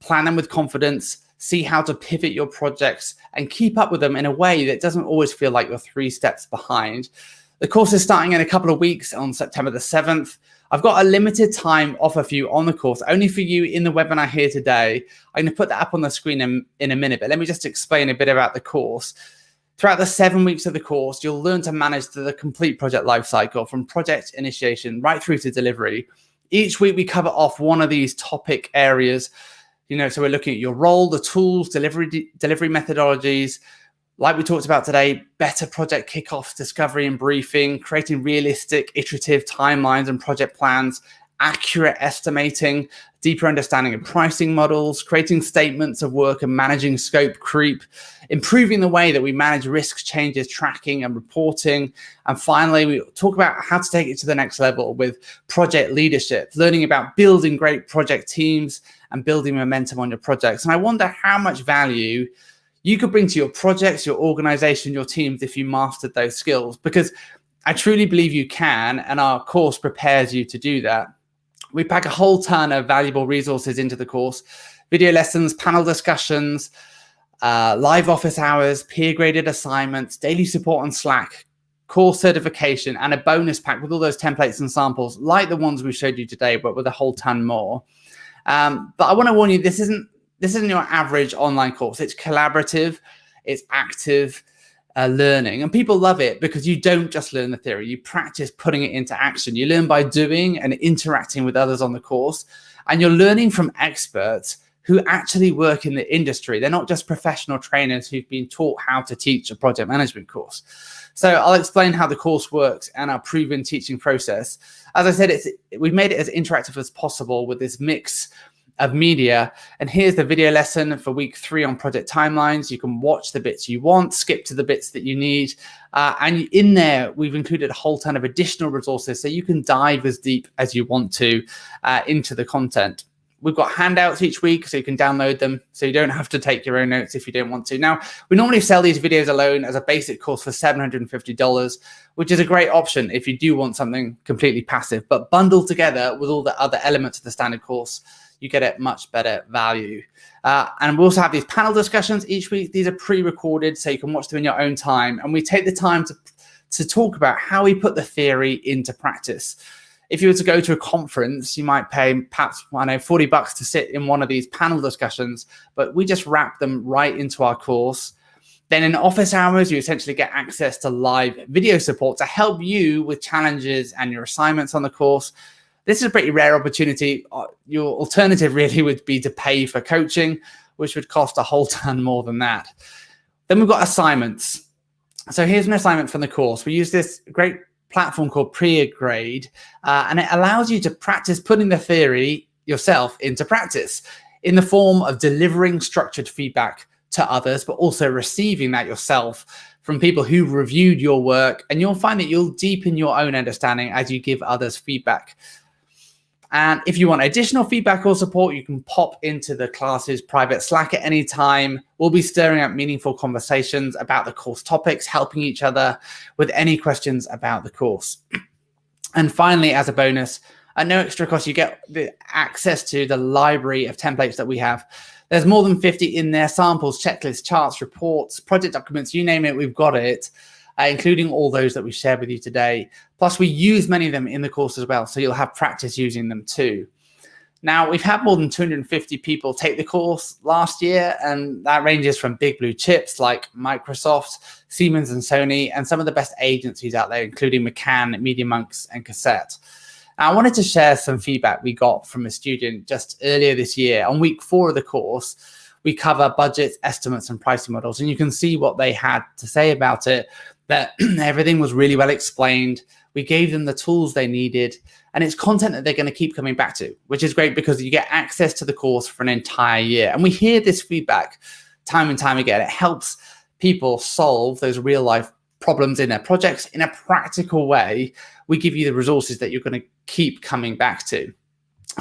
plan them with confidence, see how to pivot your projects and keep up with them in a way that doesn't always feel like you're 3 steps behind. The course is starting in a couple of weeks on September the 7th. I've got a limited time offer for you on the course, only for you in the webinar here today. I'm going to put that up on the screen in a minute, but let me just explain a bit about the course. Throughout the 7 weeks of the course, you'll learn to manage the complete project lifecycle from project initiation right through to delivery. Each week we cover off one of these topic areas. So we're looking at your role, the tools, delivery methodologies. Like we talked about today, better project kickoffs, discovery and briefing, creating realistic iterative timelines and project plans, accurate estimating, deeper understanding of pricing models, creating statements of work and managing scope creep, improving the way that we manage risks, changes, tracking and reporting. And finally, we talk about how to take it to the next level with project leadership, learning about building great project teams and building momentum on your projects. And I wonder how much value you could bring to your projects, your organization, your teams if you mastered those skills, because I truly believe you can, and our course prepares you to do that. We pack a whole ton of valuable resources into the course: video lessons, panel discussions, live office hours, peer-graded assignments, daily support on Slack, course certification, and a bonus pack with all those templates and samples like the ones we showed you today, but with a whole ton more. But I want to warn you, this isn't your average online course. It's collaborative, it's active learning, and people love it because you don't just learn the theory, you practice putting it into action. You learn by doing and interacting with others on the course, and you're learning from experts who actually work in the industry. They're not just professional trainers who've been taught how to teach a project management course. So I'll explain how the course works and our proven teaching process. As I said, we've made it as interactive as possible with this mix of media. And here's the video lesson for week 3 on project timelines. You can watch the bits you want, skip to the bits that you need. And in there, we've included a whole ton of additional resources so you can dive as deep as you want to into the content. We've got handouts each week, so you can download them, so you don't have to take your own notes if you don't want to. Now, we normally sell these videos alone as a basic course for $750, which is a great option if you do want something completely passive. But bundled together with all the other elements of the standard course, you get a much better value. And we also have these panel discussions each week. These are pre-recorded, so you can watch them in your own time. And we take the time to talk about how we put the theory into practice. If you were to go to a conference, you might pay perhaps, $40 to sit in one of these panel discussions, but we just wrap them right into our course. Then in office hours, you essentially get access to live video support to help you with challenges and your assignments on the course. This is a pretty rare opportunity. Your alternative really would be to pay for coaching, which would cost a whole ton more than that. Then we've got assignments. So here's an assignment from the course. We use this great platform called Pre-Grade, and it allows you to practice putting the theory yourself into practice in the form of delivering structured feedback to others, but also receiving that yourself from people who've reviewed your work. And you'll find that you'll deepen your own understanding as you give others feedback. And if you want additional feedback or support, you can pop into the class's private Slack at any time. We'll be stirring up meaningful conversations about the course topics, helping each other with any questions about the course. And finally, as a bonus, at no extra cost, you get the access to the library of templates that we have. There's more than 50 in there: samples, checklists, charts, reports, project documents, you name it, we've got it. Including all those that we shared with you today. Plus, we use many of them in the course as well, so you'll have practice using them too. Now, we've had more than 250 people take the course last year, and that ranges from big blue chips like Microsoft, Siemens and Sony, and some of the best agencies out there, including McCann, Media Monks, and Cassette. Now, I wanted to share some feedback we got from a student just earlier this year. On week 4 of the course, we cover budgets, estimates, and pricing models, and you can see what they had to say about it. That everything was really well explained. We gave them the tools they needed, and it's content that they're going to keep coming back to, which is great because you get access to the course for an entire year. And we hear this feedback time and time again. It helps people solve those real life problems in their projects in a practical way. We give you the resources that you're going to keep coming back to.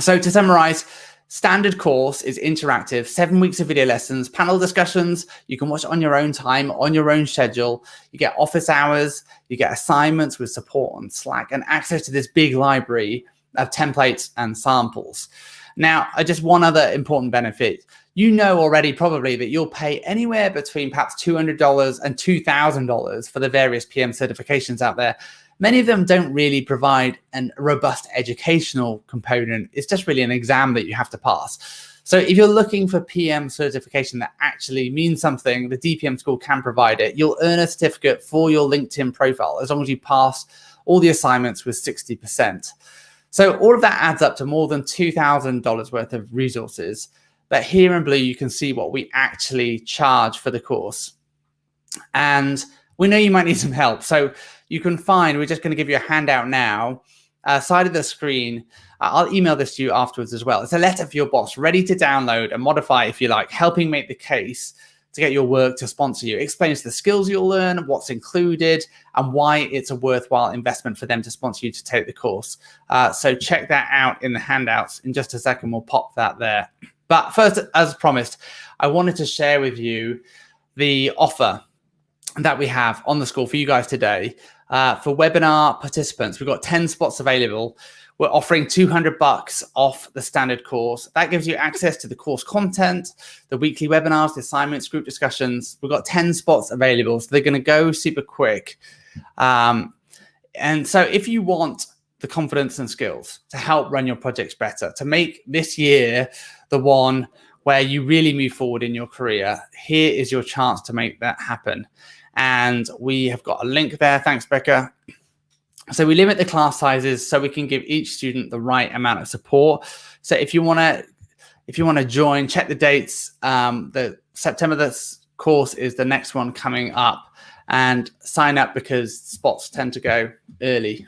So to summarize, standard course is interactive, 7 weeks of video lessons, panel discussions. You can watch on your own time, on your own schedule. You get office hours, you get assignments with support on Slack, and access to this big library of templates and samples. Now, just one other important benefit. You know already probably that you'll pay anywhere between perhaps $200 and $2,000 for the various PM certifications out there. many of them don't really provide a robust educational component. It's just really an exam that you have to pass. So if you're looking for PM certification that actually means something, the DPM school can provide it. You'll earn a certificate for your LinkedIn profile as long as you pass all the assignments with 60%. So all of that adds up to more than $2,000 worth of resources. But here in blue, you can see what we actually charge for the course. And we know you might need some help. So you can find, we're just going to give you a handout now, side of the screen. I'll email this to you afterwards as well. It's a letter for your boss, ready to download and modify if you like, helping make the case to get your work to sponsor you. It explains the skills you'll learn, what's included, and why it's a worthwhile investment for them to sponsor you to take the course. So check that out in the handouts. In just a second, we'll pop that there. But first, as promised, I wanted to share with you the offer that we have on the school for you guys today. For webinar participants, we've got 10 spots available. We're offering $200 off the standard course. That gives you access to the course content, the weekly webinars, the assignments, group discussions. We've got 10 spots available, so they're going to go super quick. And so if you want the confidence and skills to help run your projects better, to make this year the one where you really move forward in your career, here is your chance to make that happen. And we have got a link there. Thanks, Becca. So we limit the class sizes so we can give each student the right amount of support. So if you want to join, check the dates. The September this course is the next one coming up, and sign up because spots tend to go early.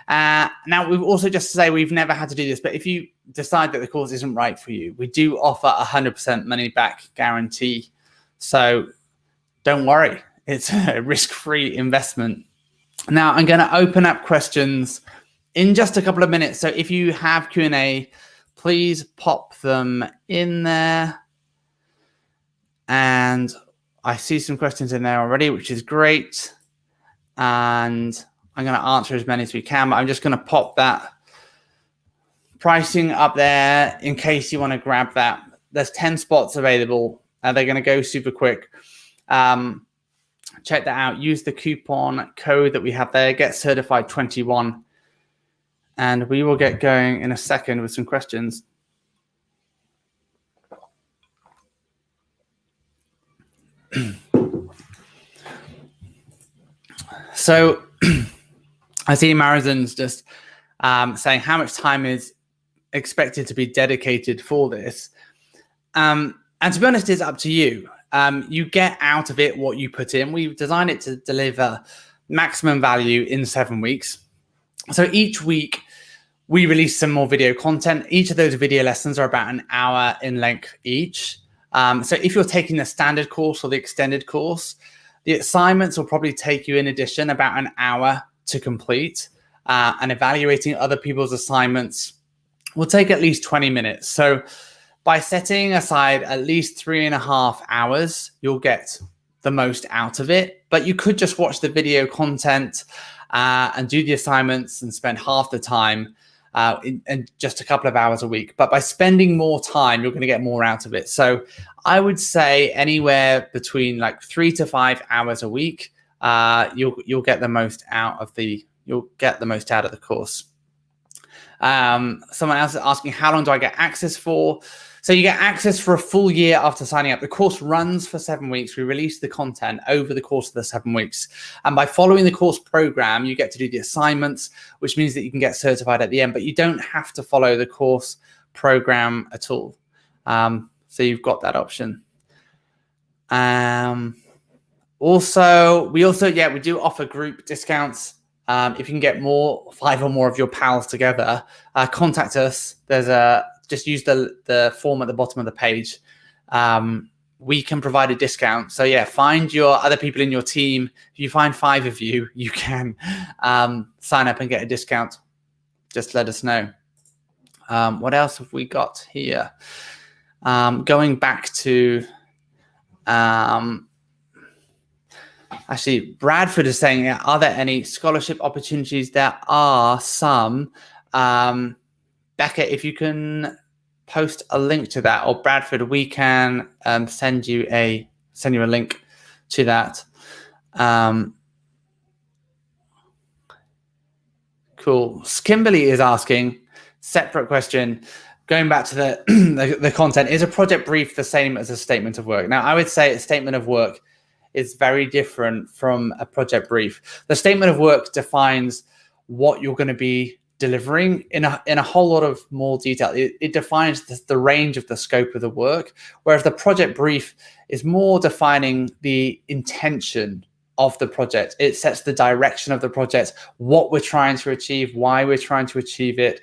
Now, we've also just to say we've never had to do this, but if you decide that the course isn't right for you, we do offer 100% money back guarantee. So don't worry, it's a risk-free investment. Now, I'm going to open up questions in just a couple of minutes. So if you have Q&A, please pop them in there. And I see some questions in there already, which is great. And I'm going to answer as many as we can, but I'm just going to pop that pricing up there in case you want to grab that. There's 10 spots available. They're going to go super quick. Check that out. Use the coupon code that we have there, Get Certified 21. And we will get going in a second with some questions. So I see Marizan's just saying how much time is expected to be dedicated for this. And to be honest, it's up to you. You get out of it what you put in. We've designed it to deliver maximum value in 7 weeks. So each week we release some more video content. Each of those video lessons are about an hour in length each. So if you're taking the standard course or the extended course, the assignments will probably take you in addition about an hour to complete. And evaluating other people's assignments will take at least 20 minutes. So by setting aside at least 3.5 hours, you'll get the most out of it. But you could just watch the video content and do the assignments and spend half the time in just a couple of hours a week. But by spending more time, you're going to get more out of it. So I would say anywhere between like 3 to 5 hours a week, you'll get the most out of the course. Someone else is asking, how long do I get access for? So you get access for a full year after signing up. The course runs for 7 weeks. We release the content over the course of the 7 weeks. And by following the course program, you get to do the assignments, which means that you can get certified at the end, but you don't have to follow the course program at all. So you've got that option. We do offer group discounts. If you can get 5 or more of your pals together, contact us. Just use the form at the bottom of the page. We can provide a discount. So yeah, find your other people in your team. If you find 5 of you, you can sign up and get a discount. Just let us know. What else have we got here? Going back to actually, Bradford is saying, are there any scholarship opportunities? There are some. Becca, if you can post a link to that, or Bradford, we can send you a link to that. Cool. Kimberly is asking, separate question, going back to the content, is a project brief the same as a statement of work? Now, I would say a statement of work is very different from a project brief. The statement of work defines what you're going to be delivering in a whole lot of more detail. It defines the range of the scope of the work, whereas the project brief is more defining the intention of the project. It sets the direction of the project, what we're trying to achieve, why we're trying to achieve it,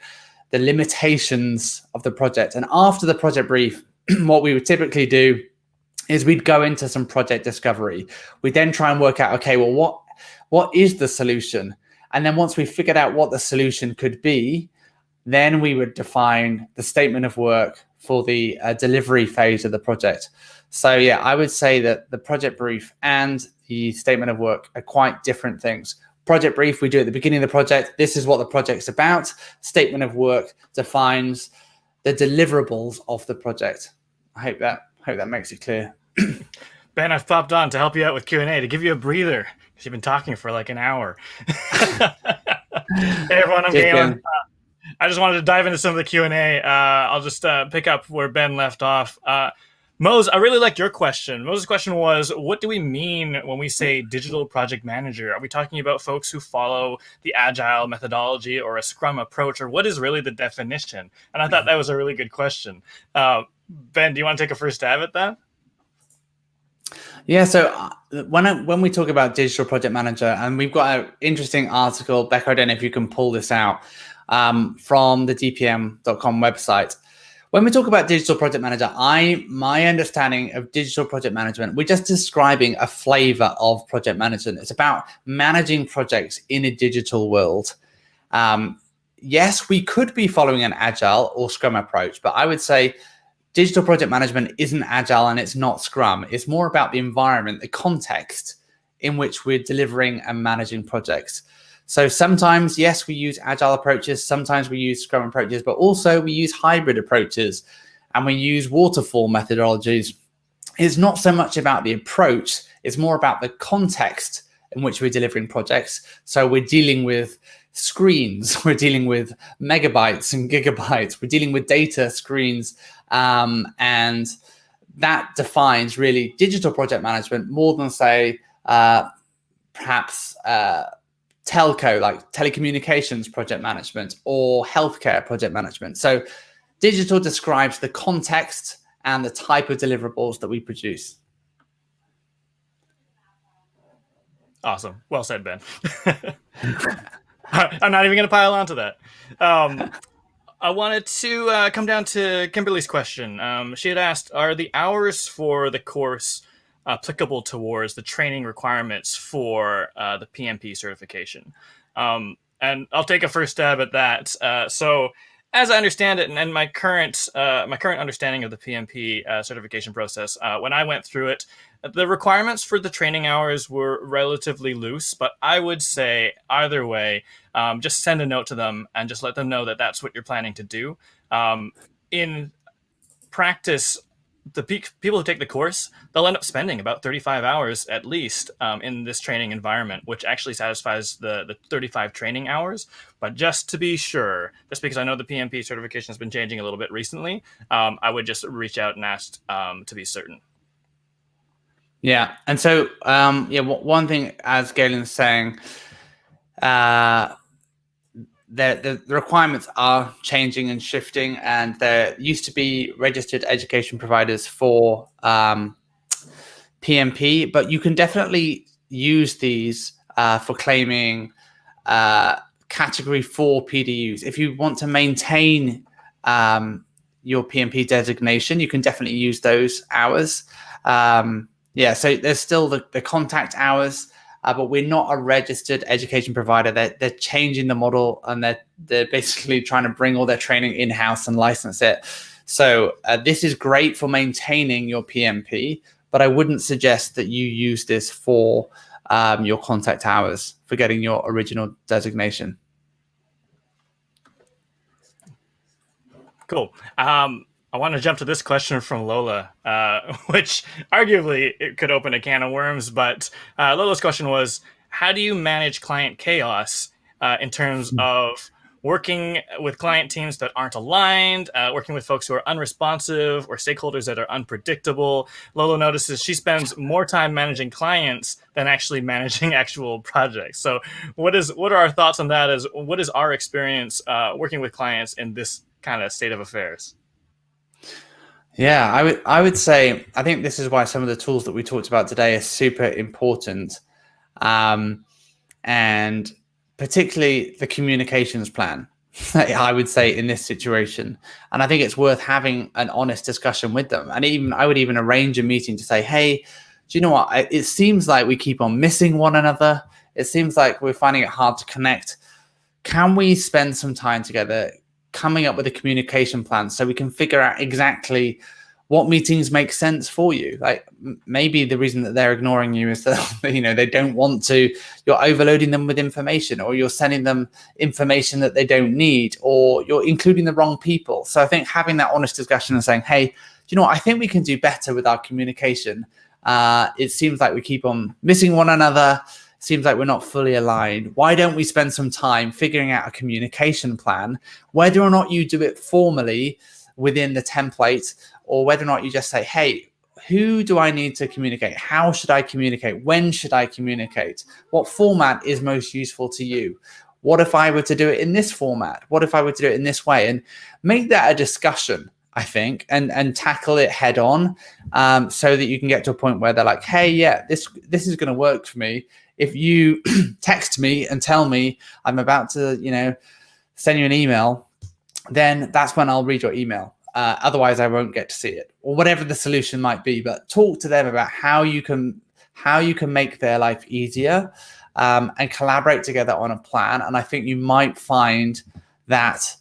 the limitations of the project. And after the project brief, what we would typically do is we'd go into some project discovery. We then try and work out, okay, well, what is the solution? And then once we figured out what the solution could be, then we would define the statement of work for the delivery phase of the project. So yeah, I would say that the project brief and the statement of work are quite different things. Project brief, we do at the beginning of the project. This is what the project's about. Statement of work defines the deliverables of the project. I hope that makes it clear. Ben, I've popped on to help you out with Q&A, to give you a breather, because you've been talking for like an hour. Hey, everyone, I'm Galen. I just wanted to dive into some of the Q&A. I'll just pick up where Ben left off. Mose, I really liked your question. Mose's question was, what do we mean when we say digital project manager? Are we talking about folks who follow the agile methodology or a Scrum approach, or what is really the definition? And I thought that was a really good question. Ben, do you want to take a first stab at that? Yeah, so when we talk about digital project manager, and we've got an interesting article, Becca, I don't know if you can pull this out, from the dpm.com website. When we talk about digital project manager, my understanding of digital project management, we're just describing a flavor of project management. It's about managing projects in a digital world. Yes, we could be following an agile or Scrum approach, but I would say digital project management isn't agile and it's not Scrum. It's more about the environment, the context in which we're delivering and managing projects. So sometimes, yes, we use agile approaches. Sometimes we use Scrum approaches, but also we use hybrid approaches and we use waterfall methodologies. It's not so much about the approach. It's more about the context in which we're delivering projects. So we're dealing with screens. We're dealing with megabytes and gigabytes. We're dealing with data screens. And that defines really digital project management more than, say, perhaps telco, like telecommunications project management or healthcare project management. So digital describes the context and the type of deliverables that we produce. Awesome. Well said, Ben. I'm not even going to pile on to that. I wanted to come down to Kimberly's question. She had asked, are the hours for the course applicable towards the training requirements for the PMP certification? And I'll take a first stab at that. So as I understand it, and my current understanding of the PMP certification process, when I went through it, the requirements for the training hours were relatively loose, but I would say either way, just send a note to them and just let them know that that's what you're planning to do. In practice, the people who take the course, they'll end up spending about 35 hours at least in this training environment, which actually satisfies the 35 training hours. But just to be sure, just because I know the PMP certification has been changing a little bit recently, I would just reach out and ask to be certain. Yeah, and so one thing, as Galen's saying, the requirements are changing and shifting, and there used to be registered education providers for PMP, but you can definitely use these for claiming Category 4 PDUs. If you want to maintain your PMP designation, you can definitely use those hours. Yeah, so there's still the contact hours, but we're not a registered education provider. They're changing the model, and they're basically trying to bring all their training in-house and license it. So this is great for maintaining your PMP, but I wouldn't suggest that you use this for your contact hours for getting your original designation. Cool. I want to jump to this question from Lola, which arguably it could open a can of worms, but Lola's question was, how do you manage client chaos in terms of working with client teams that aren't aligned, working with folks who are unresponsive or stakeholders that are unpredictable. Lolo notices she spends more time managing clients than actually managing actual projects. So what are our thoughts on that? What is our experience working with clients in this kind of state of affairs? Yeah, I would say I think this is why some of the tools that we talked about today are super important, and particularly the communications plan. I would say in this situation, and I think it's worth having an honest discussion with them. And I would even arrange a meeting to say, "Hey, do you know what? It seems like we keep on missing one another. It seems like we're finding it hard to connect. Can we spend some time together coming up with a communication plan so we can figure out exactly what meetings make sense for you? Like maybe the reason that they're ignoring you is that they don't want to, you're overloading them with information, or you're sending them information that they don't need, or you're including the wrong people." So I think having that honest discussion and saying, "Hey, do you know what? I think we can do better with our communication. It seems like we keep on missing one another. Seems like we're not fully aligned. Why don't we spend some time figuring out a communication plan, whether or not you do it formally within the template, or whether or not you just say, hey, who do I need to communicate? How should I communicate? When should I communicate? What format is most useful to you? What if I were to do it in this format? What if I were to do it in this way?" And make that a discussion, I think, and tackle it head on, so that you can get to a point where they're like, "Hey, yeah, this is going to work for me. If you text me and tell me I'm about to, send you an email, then that's when I'll read your email. Otherwise, I won't get to see it," or whatever the solution might be. But talk to them about how you can make their life easier, and collaborate together on a plan. And I think you might find that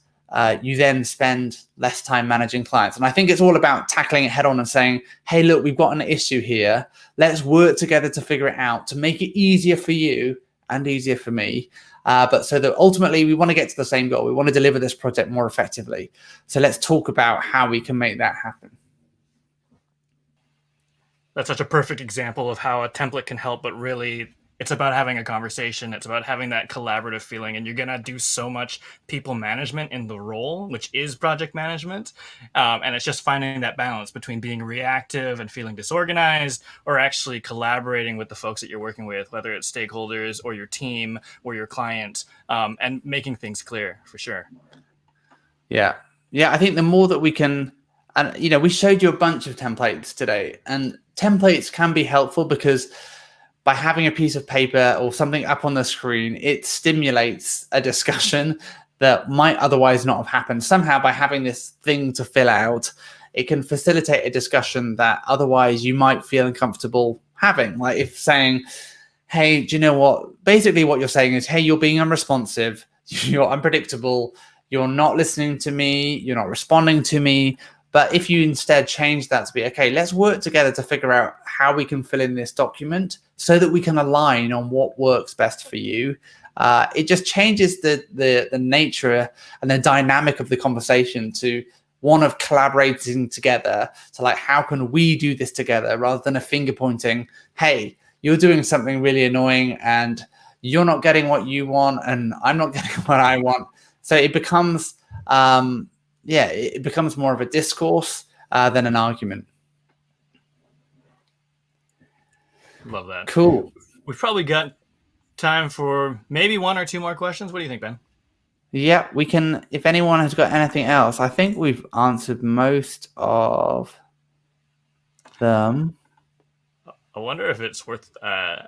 you then spend less time managing clients. And I think it's all about tackling it head on and saying, "Hey, look, we've got an issue here. Let's work together to figure it out, to make it easier for you and easier for me. But so that ultimately we want to get to the same goal. We want to deliver this project more effectively. So let's talk about how we can make that happen." That's such a perfect example of how a template can help, but really it's about having a conversation. It's about having that collaborative feeling, and you're going to do so much people management in the role, which is project management. And it's just finding that balance between being reactive and feeling disorganized, or actually collaborating with the folks that you're working with, whether it's stakeholders or your team or your client, and making things clear for sure. Yeah. I think the more that we can, and we showed you a bunch of templates today, and templates can be helpful because by having a piece of paper or something up on the screen, it stimulates a discussion that might otherwise not have happened. Somehow, by having this thing to fill out, it can facilitate a discussion that otherwise you might feel uncomfortable having. Like if saying, "Hey, do you know what?" Basically, what you're saying is, "Hey, you're being unresponsive. You're unpredictable. You're not listening to me. You're not responding to me." But if you instead change that to be, "Okay, let's work together to figure out how we can fill in this document so that we can align on what works best for you," it just changes the nature and the dynamic of the conversation to one of collaborating together. So like, how can we do this together, rather than a finger pointing, "Hey, you're doing something really annoying and you're not getting what you want and I'm not getting what I want." So it becomes it becomes more of a discourse than an argument. Love that. Cool. We've probably got time for maybe one or two more questions. What do you think, Ben? Yeah, we can. If anyone has got anything else, I think we've answered most of them. I wonder if it's worth. I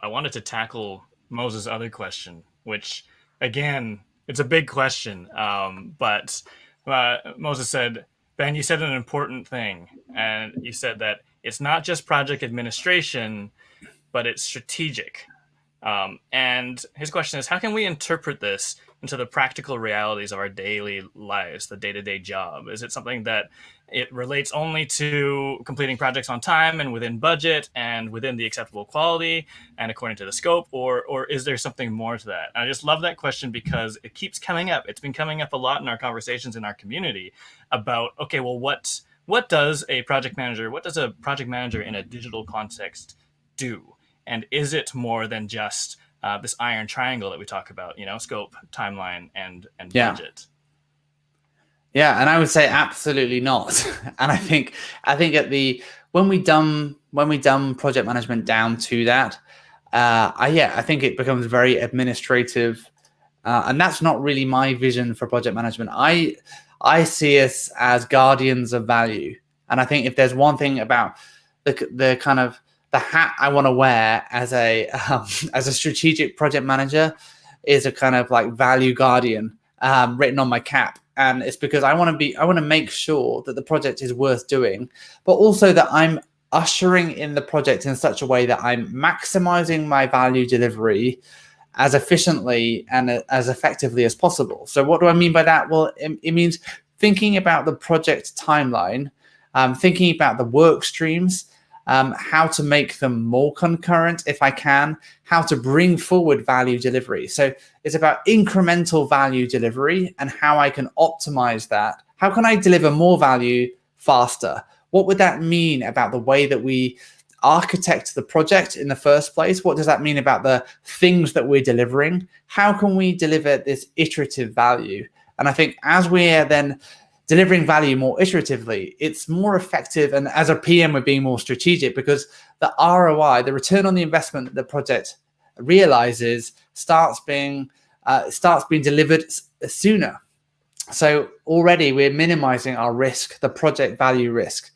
wanted to tackle Moses' other question, which again, it's a big question. But Moses said, "Ben, you said an important thing, and you said that it's not just project administration, but it's strategic." And his question is, how can we interpret this into the practical realities of our daily lives, the day-to-day job? Is it something that it relates only to completing projects on time and within budget and within the acceptable quality and according to the scope, or is there something more to that? And I just love that question because it keeps coming up. It's been coming up a lot in our conversations in our community about, okay, well, what does a project manager in a digital context do? And is it more than just this iron triangle that we talk about, scope, timeline, and Yeah. budget. Yeah, and I would say absolutely not. And I think when we dumb project management down to that, I think it becomes very administrative, and that's not really my vision for project management. I see us as guardians of value, and I think if there's one thing about the kind of the hat I want to wear as a strategic project manager is a kind of like value guardian written on my cap. And it's because I want to make sure that the project is worth doing, but also that I'm ushering in the project in such a way that I'm maximizing my value delivery as efficiently and as effectively as possible. So what do I mean by that? Well, it means thinking about the project timeline, thinking about the work streams, how to make them more concurrent if I can, how to bring forward value delivery. So it's about incremental value delivery and how I can optimize that. How can I deliver more value faster? What would that mean about the way that we architect the project in the first place? What does that mean about the things that we're delivering? How can we deliver this iterative value? And I think as we're then delivering value more iteratively, it's more effective. And as a PM, we're being more strategic because the ROI, the return on the investment that the project realizes, starts being delivered sooner. So already we're minimizing our risk, the project value risk.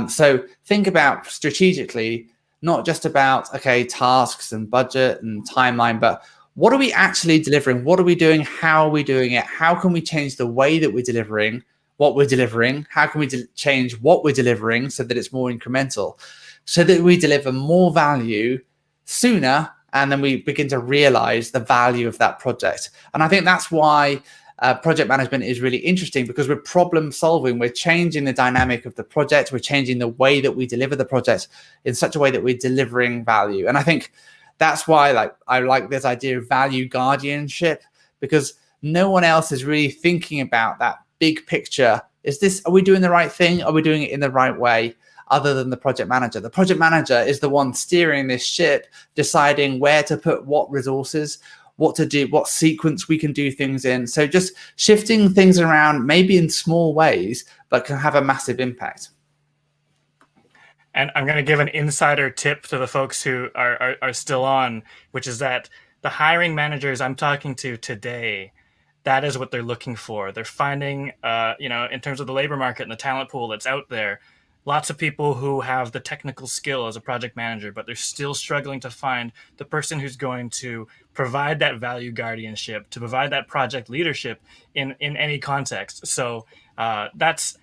So think about strategically, not just about, tasks and budget and timeline, but what are we actually delivering? What are we doing? How are we doing it? How can we change the way that we're delivering what we're delivering? How can we change what we're delivering so that it's more incremental, so that we deliver more value sooner, and then we begin to realize the value of that project? And I think that's why project management is really interesting, because we're problem solving. We're changing the dynamic of the project. We're changing the way that we deliver the project in such a way that we're delivering value. And I think that's why I like this idea of value guardianship, because no one else is really thinking about that big picture. Are we doing the right thing? Are we doing it in the right way? Other than the project manager. The project manager is the one steering this ship, deciding where to put what resources, what to do, what sequence we can do things in. So just shifting things around, maybe in small ways, but can have a massive impact. And I'm going to give an insider tip to the folks who are still on, which is that the hiring managers I'm talking to today, that is what they're looking for. They're finding, in terms of the labor market and the talent pool that's out there, lots of people who have the technical skill as a project manager, but they're still struggling to find the person who's going to provide that value guardianship, to provide that project leadership in any context. So that's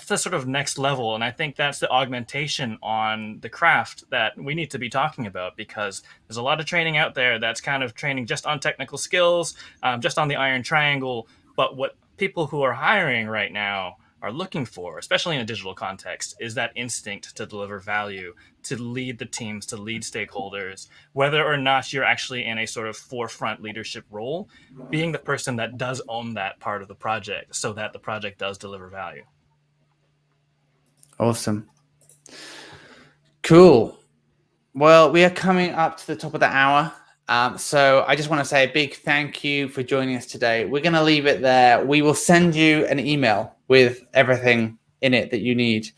the sort of next level. And I think that's the augmentation on the craft that we need to be talking about, because there's a lot of training out there that's kind of training just on technical skills, just on the iron triangle. But what people who are hiring right now are looking for, especially in a digital context, is that instinct to deliver value, to lead the teams, to lead stakeholders, whether or not you're actually in a sort of forefront leadership role, being the person that does own that part of the project so that the project does deliver value. Awesome. Cool. Well, we are coming up to the top of the hour. So I just want to say a big thank you for joining us today. We're going to leave it there. We will send you an email with everything in it that you need.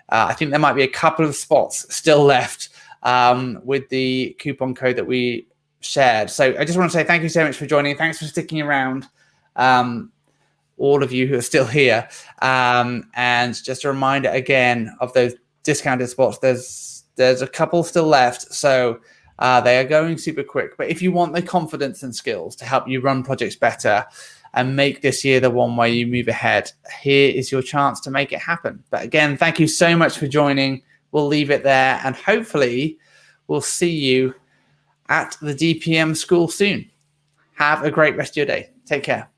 I think there might be a couple of spots still left with the coupon code that we shared. So I just want to say thank you so much for joining. Thanks for sticking around, all of you who are still here. And just a reminder again of those discounted spots. There's a couple still left. So they are going super quick. But if you want the confidence and skills to help you run projects better and make this year the one where you move ahead, here is your chance to make it happen. But again, thank you so much for joining. We'll leave it there, and hopefully we'll see you at the DPM school soon. Have a great rest of your day. Take care.